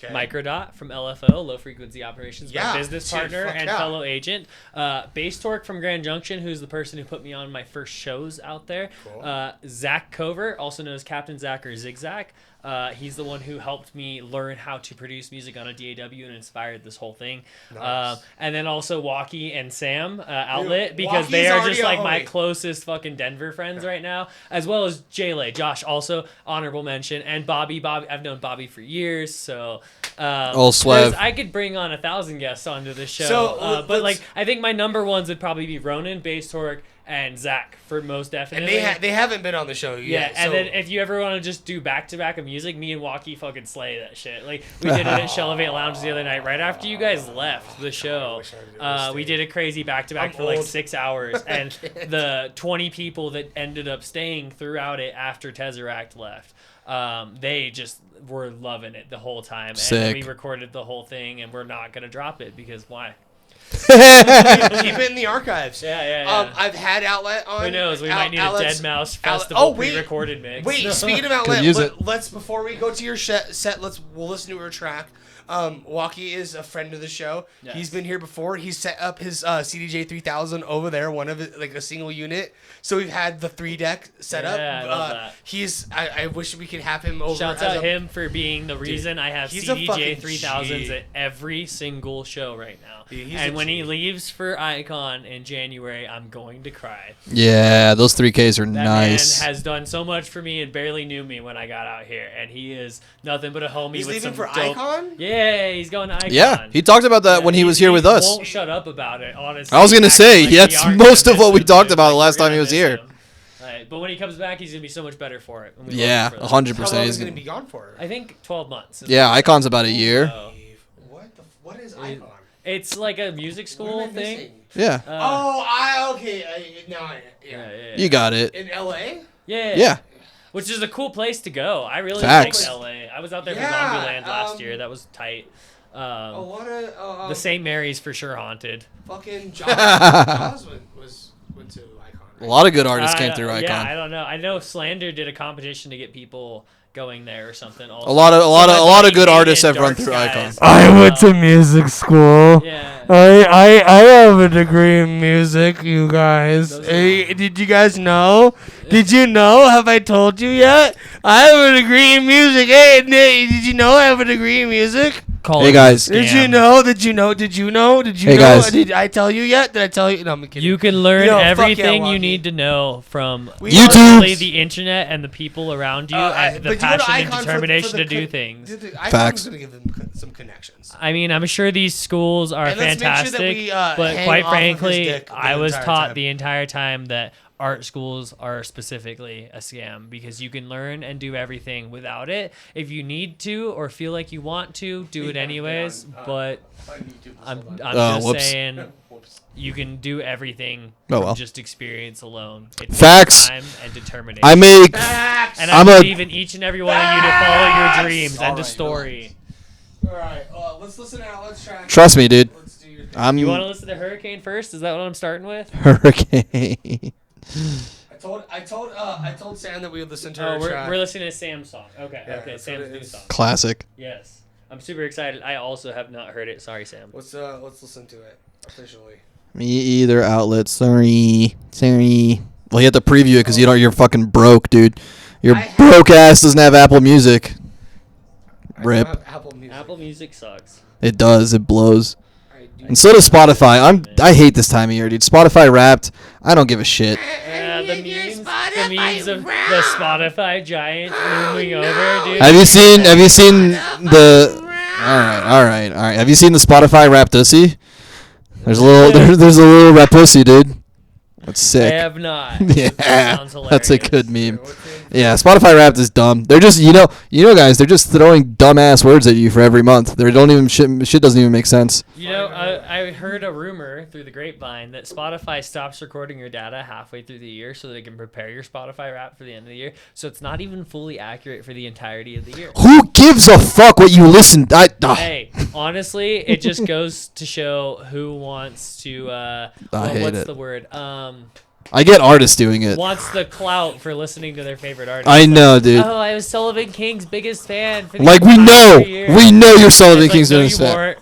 Speaker 3: Okay.
Speaker 2: Microdot from LFO, Low Frequency Operations, my business partner and fellow agent. Bass Torque from Grand Junction, who's the person who put me on my first shows out there. Cool. Zach Covert, also known as Captain Zach or Zigzag. He's the one who helped me learn how to produce music on a DAW and inspired this whole thing. Nice. And then also Waliki and Sam Outlet, because they are just like my closest fucking Denver friends right now, as well as Jaylay, Josh, also honorable mention, and Bobby. I've known Bobby for years, so I could bring on 1,000 guests onto the show. So, but like I think my number ones would probably be Ronan, Bass Torque, and Zach for most definitely.
Speaker 3: And they haven't been on the show yet.
Speaker 2: Yeah, and then if you ever want to just do back-to-back of music, me and Walkie fucking slay that shit. Like, we did it at Shelevate Lounge the other night, right after you guys left the show. We did a crazy back-to-back for like 6 hours, and the 20 people that ended up staying throughout it after Tesseract left, they just were loving it the whole time.
Speaker 4: Sick.
Speaker 2: And we recorded the whole thing, and we're not going to drop it, because why?
Speaker 3: Keep it in the archives.
Speaker 2: Yeah.
Speaker 3: I've had Outlet on.
Speaker 2: Who knows? We might need a Dead Mouse Festival pre-recorded mix.
Speaker 3: Wait, speaking of Outlet, let's before we go to your set, we'll listen to her track. Waliki is a friend of the show. Yes. He's been here before. He set up his CDJ 3000 over there, one of it, like a single unit. So we've had the 3-deck set up.
Speaker 2: I love that.
Speaker 3: I wish we could have him over.
Speaker 2: Shouts out him for being the reason I have CDJ 3000s
Speaker 3: G.
Speaker 2: at every single show right now.
Speaker 3: Dude,
Speaker 2: and when he leaves for Icon in January, I'm going to cry.
Speaker 4: Yeah, those 3Ks are
Speaker 2: That
Speaker 4: nice.
Speaker 2: man has done so much for me and barely knew me when I got out here, and he is nothing but a homie.
Speaker 3: He's
Speaker 2: with
Speaker 3: leaving
Speaker 2: some
Speaker 3: for
Speaker 2: dope...
Speaker 3: Icon?
Speaker 2: Yeah, he's going to Icon.
Speaker 4: Yeah, he talked about that when he was here with us.
Speaker 2: Won't shut up about it, honestly.
Speaker 4: I was gonna say,
Speaker 2: Like,
Speaker 4: that's most of what we talked about the last time he was here.
Speaker 2: But when he comes back, he's gonna be so much better for it.
Speaker 4: Yeah, 100%.
Speaker 3: How long is he going to be gone for?
Speaker 2: I think 12 months.
Speaker 4: Yeah, Icon's about a year.
Speaker 3: What is Icon?
Speaker 2: It's like a music school thing.
Speaker 4: Yeah.
Speaker 2: Yeah.
Speaker 4: You got it.
Speaker 3: In LA?
Speaker 4: Yeah.
Speaker 2: Which is a cool place to go. I really
Speaker 4: Facts.
Speaker 2: like LA. I was out there for Zombieland last year. That was tight. The St. Mary's for sure haunted.
Speaker 3: Fucking Jaws went to Icon. Right?
Speaker 4: A lot of good artists came through Icon.
Speaker 2: Yeah, I don't know. I know Slander did a competition to get people going there or something. Also.
Speaker 4: A lot of good artists have run through Icon.
Speaker 5: I went to music school.
Speaker 2: Yeah.
Speaker 5: I have a degree in music, you guys. Hey, did you guys know? Did you know? Have I told you yet? I have a degree in music. Hey, did you know I have a degree in music?
Speaker 4: Hey guys.
Speaker 5: Did you know? Did you know? Did you know? Did you
Speaker 4: Hey
Speaker 5: know?
Speaker 4: guys.
Speaker 5: Did I tell you yet? Did I tell you? No, I'm kidding.
Speaker 2: You can learn everything you
Speaker 5: Waliki.
Speaker 2: need to know from
Speaker 4: YouTube,
Speaker 2: honestly, the internet, and the people around you, and the passion and determination to do things.
Speaker 3: Facts. Going to give them some connections.
Speaker 2: I mean, I'm sure these schools are
Speaker 3: And let's make sure that
Speaker 2: fantastic,
Speaker 3: we,
Speaker 2: but
Speaker 3: hang
Speaker 2: quite
Speaker 3: off of his
Speaker 2: frankly,
Speaker 3: dick the
Speaker 2: I was
Speaker 3: entire
Speaker 2: taught
Speaker 3: time.
Speaker 2: the entire time that art schools are specifically a scam because you can learn and do everything without it. If you need to or feel like you want to, do it anyways. But I'm just saying, you can do everything from just experience alone. It takes
Speaker 4: Facts.
Speaker 2: time and determination.
Speaker 3: Facts.
Speaker 2: And I believe in each and every one of you to follow your dreams and a story.
Speaker 3: All right, let's listen out. Let's try.
Speaker 4: Trust me, dude.
Speaker 3: Let's do your thing.
Speaker 2: You want to listen to Hurricane first? Is that what I'm starting with?
Speaker 4: Hurricane.
Speaker 3: I told Sam that we would listen to
Speaker 2: Oh,
Speaker 3: her track.
Speaker 2: we're listening to Sam's song. Okay,
Speaker 3: Yeah,
Speaker 2: okay,
Speaker 3: that's what
Speaker 2: Sam's
Speaker 3: it
Speaker 2: new
Speaker 3: is.
Speaker 2: song.
Speaker 4: Classic.
Speaker 2: Yes, I'm super excited. I also have not heard it. Sorry, Sam.
Speaker 3: Let's listen to it officially.
Speaker 4: Me either. Outlet. Sorry. Well, you have to preview it because you're fucking broke, dude. Your broke ass doesn't have Apple Music. Rip.
Speaker 3: I don't have Apple Music.
Speaker 2: Apple Music sucks.
Speaker 4: It does. It blows.
Speaker 3: Alright,
Speaker 4: And so does Spotify. I hate this time of year, dude. Spotify Wrapped. I don't give a shit.
Speaker 2: The memes of the Spotify giant looming over, dude.
Speaker 4: Have you seen the? All right. Have you seen the Spotify Wrapped pussy? There's a little rap pussy, dude. That's sick.
Speaker 2: I have not.
Speaker 4: Yeah,
Speaker 2: That sounds hilarious.
Speaker 4: that's a good meme. Yeah, Spotify Wrapped is dumb. They're just, guys, they're just throwing dumbass words at you for every month. They don't even shit doesn't even make sense.
Speaker 2: I heard a rumor through the grapevine that Spotify stops recording your data halfway through the year so they can prepare your Spotify Wrapped for the end of the year. So it's not even fully accurate for the entirety of the year.
Speaker 4: Who gives a fuck what you listen?
Speaker 2: Hey, honestly, it just goes to show who wants to. What's the word?
Speaker 4: I get artists doing it.
Speaker 2: Wants the clout for listening to their favorite artist.
Speaker 4: I know, dude.
Speaker 2: Oh, I was Sullivan King's biggest fan. For the
Speaker 4: Like we
Speaker 2: entire year.
Speaker 4: know you're Sullivan
Speaker 2: It's
Speaker 4: King's
Speaker 2: like, no,
Speaker 4: biggest
Speaker 2: you
Speaker 4: fan.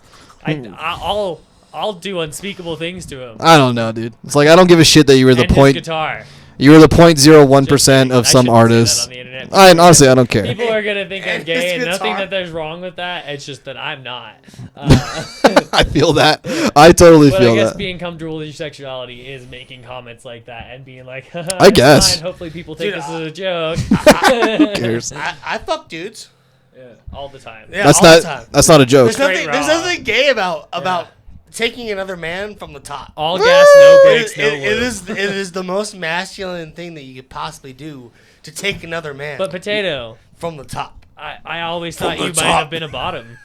Speaker 2: weren't. I'll do unspeakable things to him.
Speaker 4: I don't know, dude. It's like I don't give a shit that you were the
Speaker 2: And his
Speaker 4: point.
Speaker 2: guitar.
Speaker 4: You were the 0.01%
Speaker 2: Just kidding.
Speaker 4: of
Speaker 2: I
Speaker 4: some
Speaker 2: shouldn't say that
Speaker 4: artists.
Speaker 2: on the internet.
Speaker 4: Honestly, I don't care.
Speaker 2: People are gonna think I'm
Speaker 3: And
Speaker 2: gay,
Speaker 3: his
Speaker 2: and nothing
Speaker 3: guitar.
Speaker 2: that there's wrong with that. It's just that I'm not.
Speaker 4: I feel that. I totally
Speaker 2: But
Speaker 4: feel
Speaker 2: I guess
Speaker 4: that.
Speaker 2: being comfortable with your sexuality is making comments like that and being like,
Speaker 4: I guess.
Speaker 2: Fine. Hopefully people take this as a joke.
Speaker 4: Who cares?
Speaker 3: I fuck dudes.
Speaker 2: Yeah, all the time.
Speaker 3: Yeah,
Speaker 4: That's
Speaker 3: all the
Speaker 4: not.
Speaker 3: time.
Speaker 4: That's not a joke.
Speaker 2: Straight
Speaker 3: There's
Speaker 2: raw.
Speaker 3: nothing gay about taking another man from the top.
Speaker 2: All gas, no brakes, no
Speaker 3: It
Speaker 2: lube.
Speaker 3: is the most masculine thing that you could possibly do to take another man
Speaker 2: But Potato,
Speaker 3: from the top.
Speaker 2: I always thought
Speaker 3: the
Speaker 2: you might
Speaker 3: top.
Speaker 2: have been a bottom.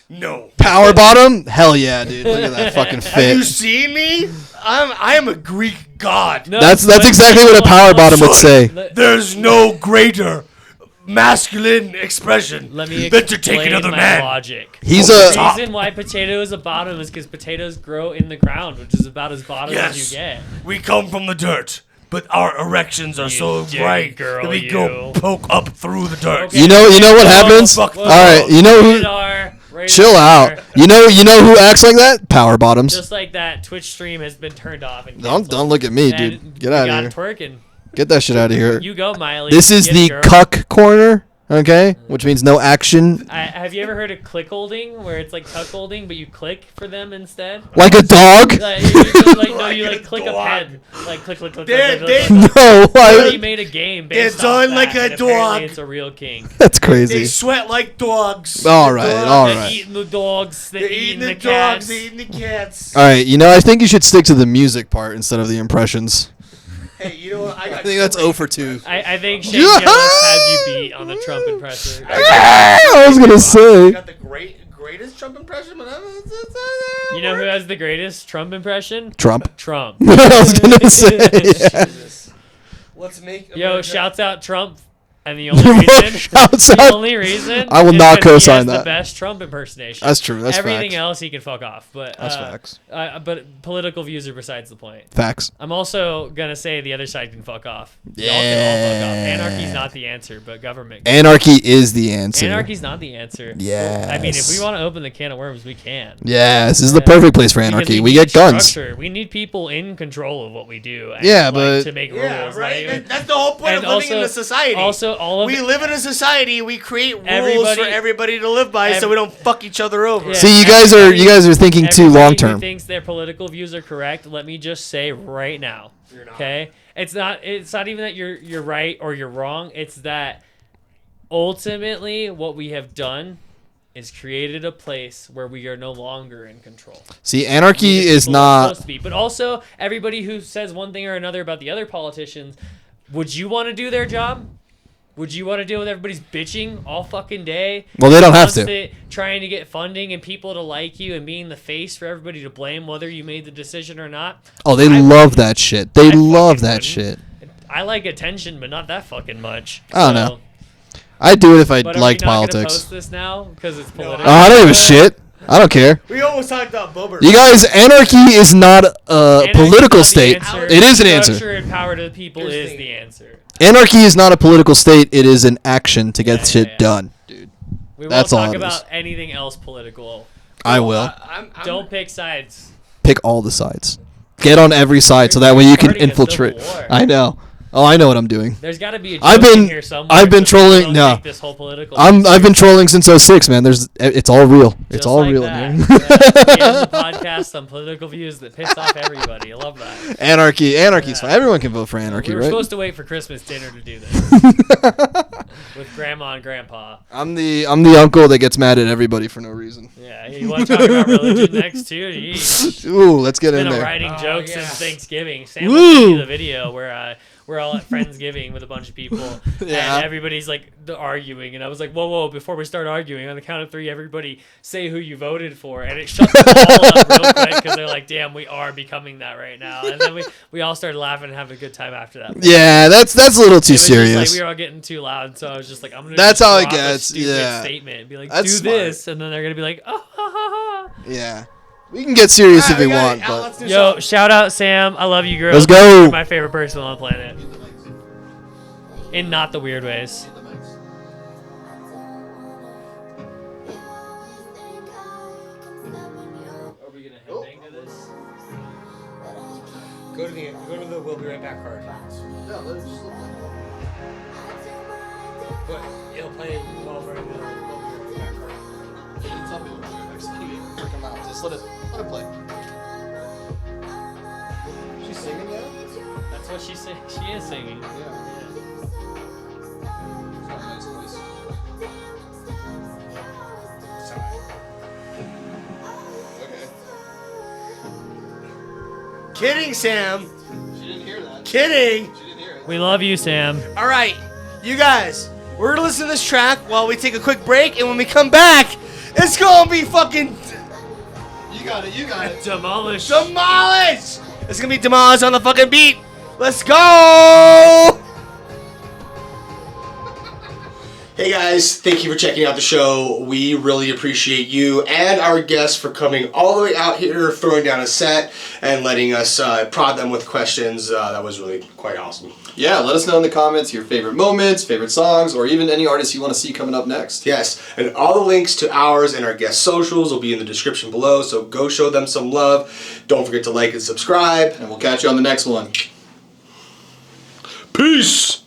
Speaker 3: No.
Speaker 4: Power bottom? Hell yeah, dude. Look at that fucking
Speaker 3: Have you
Speaker 4: fit.
Speaker 3: seen me? I am a Greek god.
Speaker 2: No,
Speaker 4: That's
Speaker 2: but
Speaker 4: exactly what a power bottom would say.
Speaker 3: There's no greater
Speaker 5: masculine expression
Speaker 2: Let me
Speaker 5: than to take
Speaker 2: explain
Speaker 5: another
Speaker 2: my
Speaker 5: man.
Speaker 2: logic.
Speaker 4: He's
Speaker 2: The reason why potato is a bottom is because potatoes grow in the ground, which is about as bottom as
Speaker 5: Yes.
Speaker 2: you get.
Speaker 5: We come from the dirt, but our erections are so
Speaker 2: dirty
Speaker 5: right
Speaker 2: girl,
Speaker 5: that we
Speaker 2: you.
Speaker 5: go poke up through the dirt.
Speaker 2: Okay.
Speaker 4: You know what happens?
Speaker 5: fuck.
Speaker 4: All right, you know
Speaker 2: Rated
Speaker 4: who?
Speaker 2: R, rated
Speaker 4: Chill
Speaker 2: R.
Speaker 4: out. You know who acts like that? Power bottoms.
Speaker 2: Just like that Twitch stream has been turned off. And
Speaker 4: Don't look at me,
Speaker 2: and
Speaker 4: dude. Get
Speaker 2: we
Speaker 4: out
Speaker 2: got
Speaker 4: of here.
Speaker 2: twerking.
Speaker 4: Get that shit out of here.
Speaker 2: You go, Miley.
Speaker 4: This is
Speaker 2: Get
Speaker 4: the
Speaker 2: it, girl.
Speaker 4: cuck corner, okay? Which means no action.
Speaker 2: Have you ever heard of click holding, where it's like cuck holding, but you click for them instead?
Speaker 4: Like a dog?
Speaker 2: Like, you click a pen, like click.
Speaker 4: No,
Speaker 2: Somebody
Speaker 4: why?
Speaker 2: made a game based
Speaker 5: It's
Speaker 2: off
Speaker 5: on like
Speaker 2: that,
Speaker 5: a
Speaker 2: and apparently
Speaker 5: dog.
Speaker 2: It's a real king.
Speaker 4: That's
Speaker 5: They
Speaker 4: crazy.
Speaker 5: sweat like dogs.
Speaker 4: All right, all
Speaker 2: They're
Speaker 4: right.
Speaker 2: eating the dogs. They're
Speaker 5: They're
Speaker 2: eating the
Speaker 5: dogs.
Speaker 2: cats.
Speaker 5: They're eating the cats.
Speaker 4: All right, I think you should stick to the music part instead of the impressions.
Speaker 5: Hey, you know what?
Speaker 4: I think that's 0 for 2.
Speaker 2: I think Shane Gillis has you beat on the Trump impression.
Speaker 4: I was gonna say.
Speaker 5: Got the greatest Trump impression.
Speaker 2: You know who has the greatest Trump impression?
Speaker 4: Trump.
Speaker 2: Trump.
Speaker 4: I was gonna say. Yeah.
Speaker 5: Let's make
Speaker 2: Yo,
Speaker 5: America-
Speaker 2: shouts out Trump. And the only reason,
Speaker 4: Shouts
Speaker 2: the
Speaker 4: out.
Speaker 2: only reason,
Speaker 4: I will
Speaker 2: is
Speaker 4: not
Speaker 2: 'cause he
Speaker 4: co-sign
Speaker 2: has
Speaker 4: that.
Speaker 2: the best Trump impersonation.
Speaker 4: That's true. That's
Speaker 2: Everything
Speaker 4: facts.
Speaker 2: else he can fuck off. But
Speaker 4: That's facts.
Speaker 2: But political views are besides the point.
Speaker 4: Facts.
Speaker 2: I'm also gonna say the other side can fuck off. Y'all
Speaker 4: Yeah.
Speaker 2: can all fuck off. Anarchy's not the answer, but government.
Speaker 4: Anarchy is the answer.
Speaker 2: Anarchy's not the answer.
Speaker 4: Yes.
Speaker 2: I mean, if we want to open the can of worms, we can.
Speaker 4: Yes, this is the
Speaker 2: Yeah.
Speaker 4: perfect place for
Speaker 2: Because
Speaker 4: anarchy.
Speaker 2: need
Speaker 4: We get guns.
Speaker 2: structure. We need people in control of what we do. And
Speaker 4: Yeah,
Speaker 2: like,
Speaker 4: but-
Speaker 2: to make
Speaker 5: Yeah,
Speaker 2: rules.
Speaker 5: right.
Speaker 2: Like,
Speaker 5: That's the whole point
Speaker 2: and
Speaker 5: of living in
Speaker 2: also-
Speaker 5: a society.
Speaker 2: Also, all of
Speaker 5: we live in a society. We create rules
Speaker 2: Everybody-
Speaker 5: for everybody to live by, so we don't fuck each other over.
Speaker 2: Yeah.
Speaker 4: See, you guys are thinking too
Speaker 2: everybody
Speaker 4: long
Speaker 2: who
Speaker 4: term.
Speaker 2: thinks their political views are correct. Let me just say right now, okay? It's not even that you're right or you're wrong. It's that ultimately what we have done is created a place where we are no longer in control.
Speaker 4: See, anarchy
Speaker 2: The
Speaker 4: is
Speaker 2: people are
Speaker 4: not.
Speaker 2: supposed to be. But also, everybody who says one thing or another about the other politicians, would you want to do their job? Would you want to deal with everybody's bitching all fucking day?
Speaker 4: Well, they don't have to.
Speaker 2: Constant Trying to get funding and people to like you and being the face for everybody to blame whether you made the decision or not.
Speaker 4: Oh, they
Speaker 2: I
Speaker 4: love that shit. They
Speaker 2: I
Speaker 4: love
Speaker 2: fucking
Speaker 4: that
Speaker 2: wouldn't.
Speaker 4: shit.
Speaker 2: I like attention, but not that fucking much.
Speaker 4: I don't know. I'd do it if I
Speaker 2: But
Speaker 4: liked
Speaker 2: are we not gonna
Speaker 4: politics.
Speaker 2: post this now because it's political?
Speaker 4: Oh, I don't give a shit. I don't care.
Speaker 5: We almost talked about Bubber.
Speaker 4: You guys, anarchy is not a
Speaker 2: Anarchy's
Speaker 4: political
Speaker 2: not the
Speaker 4: state.
Speaker 2: answer.
Speaker 4: It is an answer.
Speaker 2: Structure and power to the people
Speaker 5: Here's the
Speaker 2: is
Speaker 5: thing.
Speaker 2: the answer.
Speaker 4: Anarchy is not a political state. It is an action to get
Speaker 2: Yeah,
Speaker 4: shit
Speaker 2: yeah.
Speaker 4: done, dude.
Speaker 2: We
Speaker 4: That's
Speaker 2: won't
Speaker 4: all
Speaker 2: talk
Speaker 4: it is.
Speaker 2: about anything else political.
Speaker 4: I will
Speaker 5: I'm
Speaker 2: Don't pick sides.
Speaker 4: pick all the sides. Get on every side so that way you can
Speaker 2: Starting a
Speaker 4: infiltrate.
Speaker 2: civil war.
Speaker 4: I know. Oh, I know what I'm doing.
Speaker 2: There's got to be a joke
Speaker 4: I've been-
Speaker 2: in here somewhere.
Speaker 4: I've been
Speaker 2: so people
Speaker 4: trolling-
Speaker 2: don't
Speaker 4: no.
Speaker 2: take This whole political.
Speaker 4: I've been trolling since 06, man. It's all real. It's
Speaker 2: Just
Speaker 4: all
Speaker 2: like
Speaker 4: real,
Speaker 2: that.
Speaker 4: man.
Speaker 2: Yeah, we end the podcast on political views that piss off everybody. I love that.
Speaker 4: Anarchy's fine. Everyone can vote for anarchy,
Speaker 2: We were
Speaker 4: right?
Speaker 2: supposed to wait for Christmas dinner to do this with Grandma and Grandpa.
Speaker 4: I'm the uncle that gets mad at everybody for no reason.
Speaker 2: Yeah, you want to talk about religion next too? Jeez.
Speaker 4: Ooh, let's get in
Speaker 2: Been a
Speaker 4: there.
Speaker 2: writing
Speaker 5: Oh,
Speaker 2: jokes
Speaker 5: yeah.
Speaker 2: since Thanksgiving. Sam will send you the video where we're all at Friendsgiving with a bunch of people,
Speaker 4: Yeah.
Speaker 2: and everybody's like arguing, and I was like, whoa, before we start arguing, on the count of 3, everybody say who you voted for, and it shut them all up real quick because they're like, damn, we are becoming that right now, and then we all started laughing and having a good time after that.
Speaker 4: Yeah, that's a little too
Speaker 2: It was
Speaker 4: serious.
Speaker 2: Just like we were all getting too loud, so I was just like, I'm gonna.
Speaker 4: That's
Speaker 2: just
Speaker 4: how it
Speaker 2: drop a
Speaker 4: gets,
Speaker 2: stupid
Speaker 4: yeah.
Speaker 2: Statement and be like,
Speaker 4: That's
Speaker 2: do
Speaker 4: smart.
Speaker 2: this, and then they're gonna be like, oh, ha, ha, ha.
Speaker 4: Yeah. We can get serious
Speaker 5: Alright,
Speaker 4: if we
Speaker 5: got
Speaker 4: want,
Speaker 5: it. Al,
Speaker 4: but
Speaker 5: let's do
Speaker 2: Yo,
Speaker 5: something.
Speaker 2: shout out Sam. I love you, girl.
Speaker 4: Let's go.
Speaker 2: You're my favorite person on the planet. In not the weird ways. Are we gonna headbang to this?
Speaker 5: Go to the we'll be right back card. But it'll play while we're in the we'll be right back card.
Speaker 4: Just let it play. She's singing now?
Speaker 2: That's what she is singing.
Speaker 5: Kidding, Sam.
Speaker 1: She didn't hear that.
Speaker 5: Kidding.
Speaker 1: She didn't hear it.
Speaker 2: We love you, Sam.
Speaker 5: All right, you guys. We're gonna listen to this track while we take a quick break, and when we come back, it's gonna be fucking
Speaker 1: You got it. You got it.
Speaker 2: Demolish.
Speaker 5: demolished. It's gonna be demolished on the fucking beat. Let's go.
Speaker 3: Hey guys, thank you for checking out the show. We really appreciate you and our guests for coming all the way out here, throwing down a set, and letting us prod them with questions. That was really quite awesome.
Speaker 1: Yeah, let us know in the comments your favorite moments, favorite songs, or even any artists you want to see coming up next.
Speaker 3: Yes, and all the links to ours and our guest socials will be in the description below, so go show them some love. Don't forget to like and subscribe.
Speaker 1: And we'll catch you on the next one.
Speaker 3: Peace!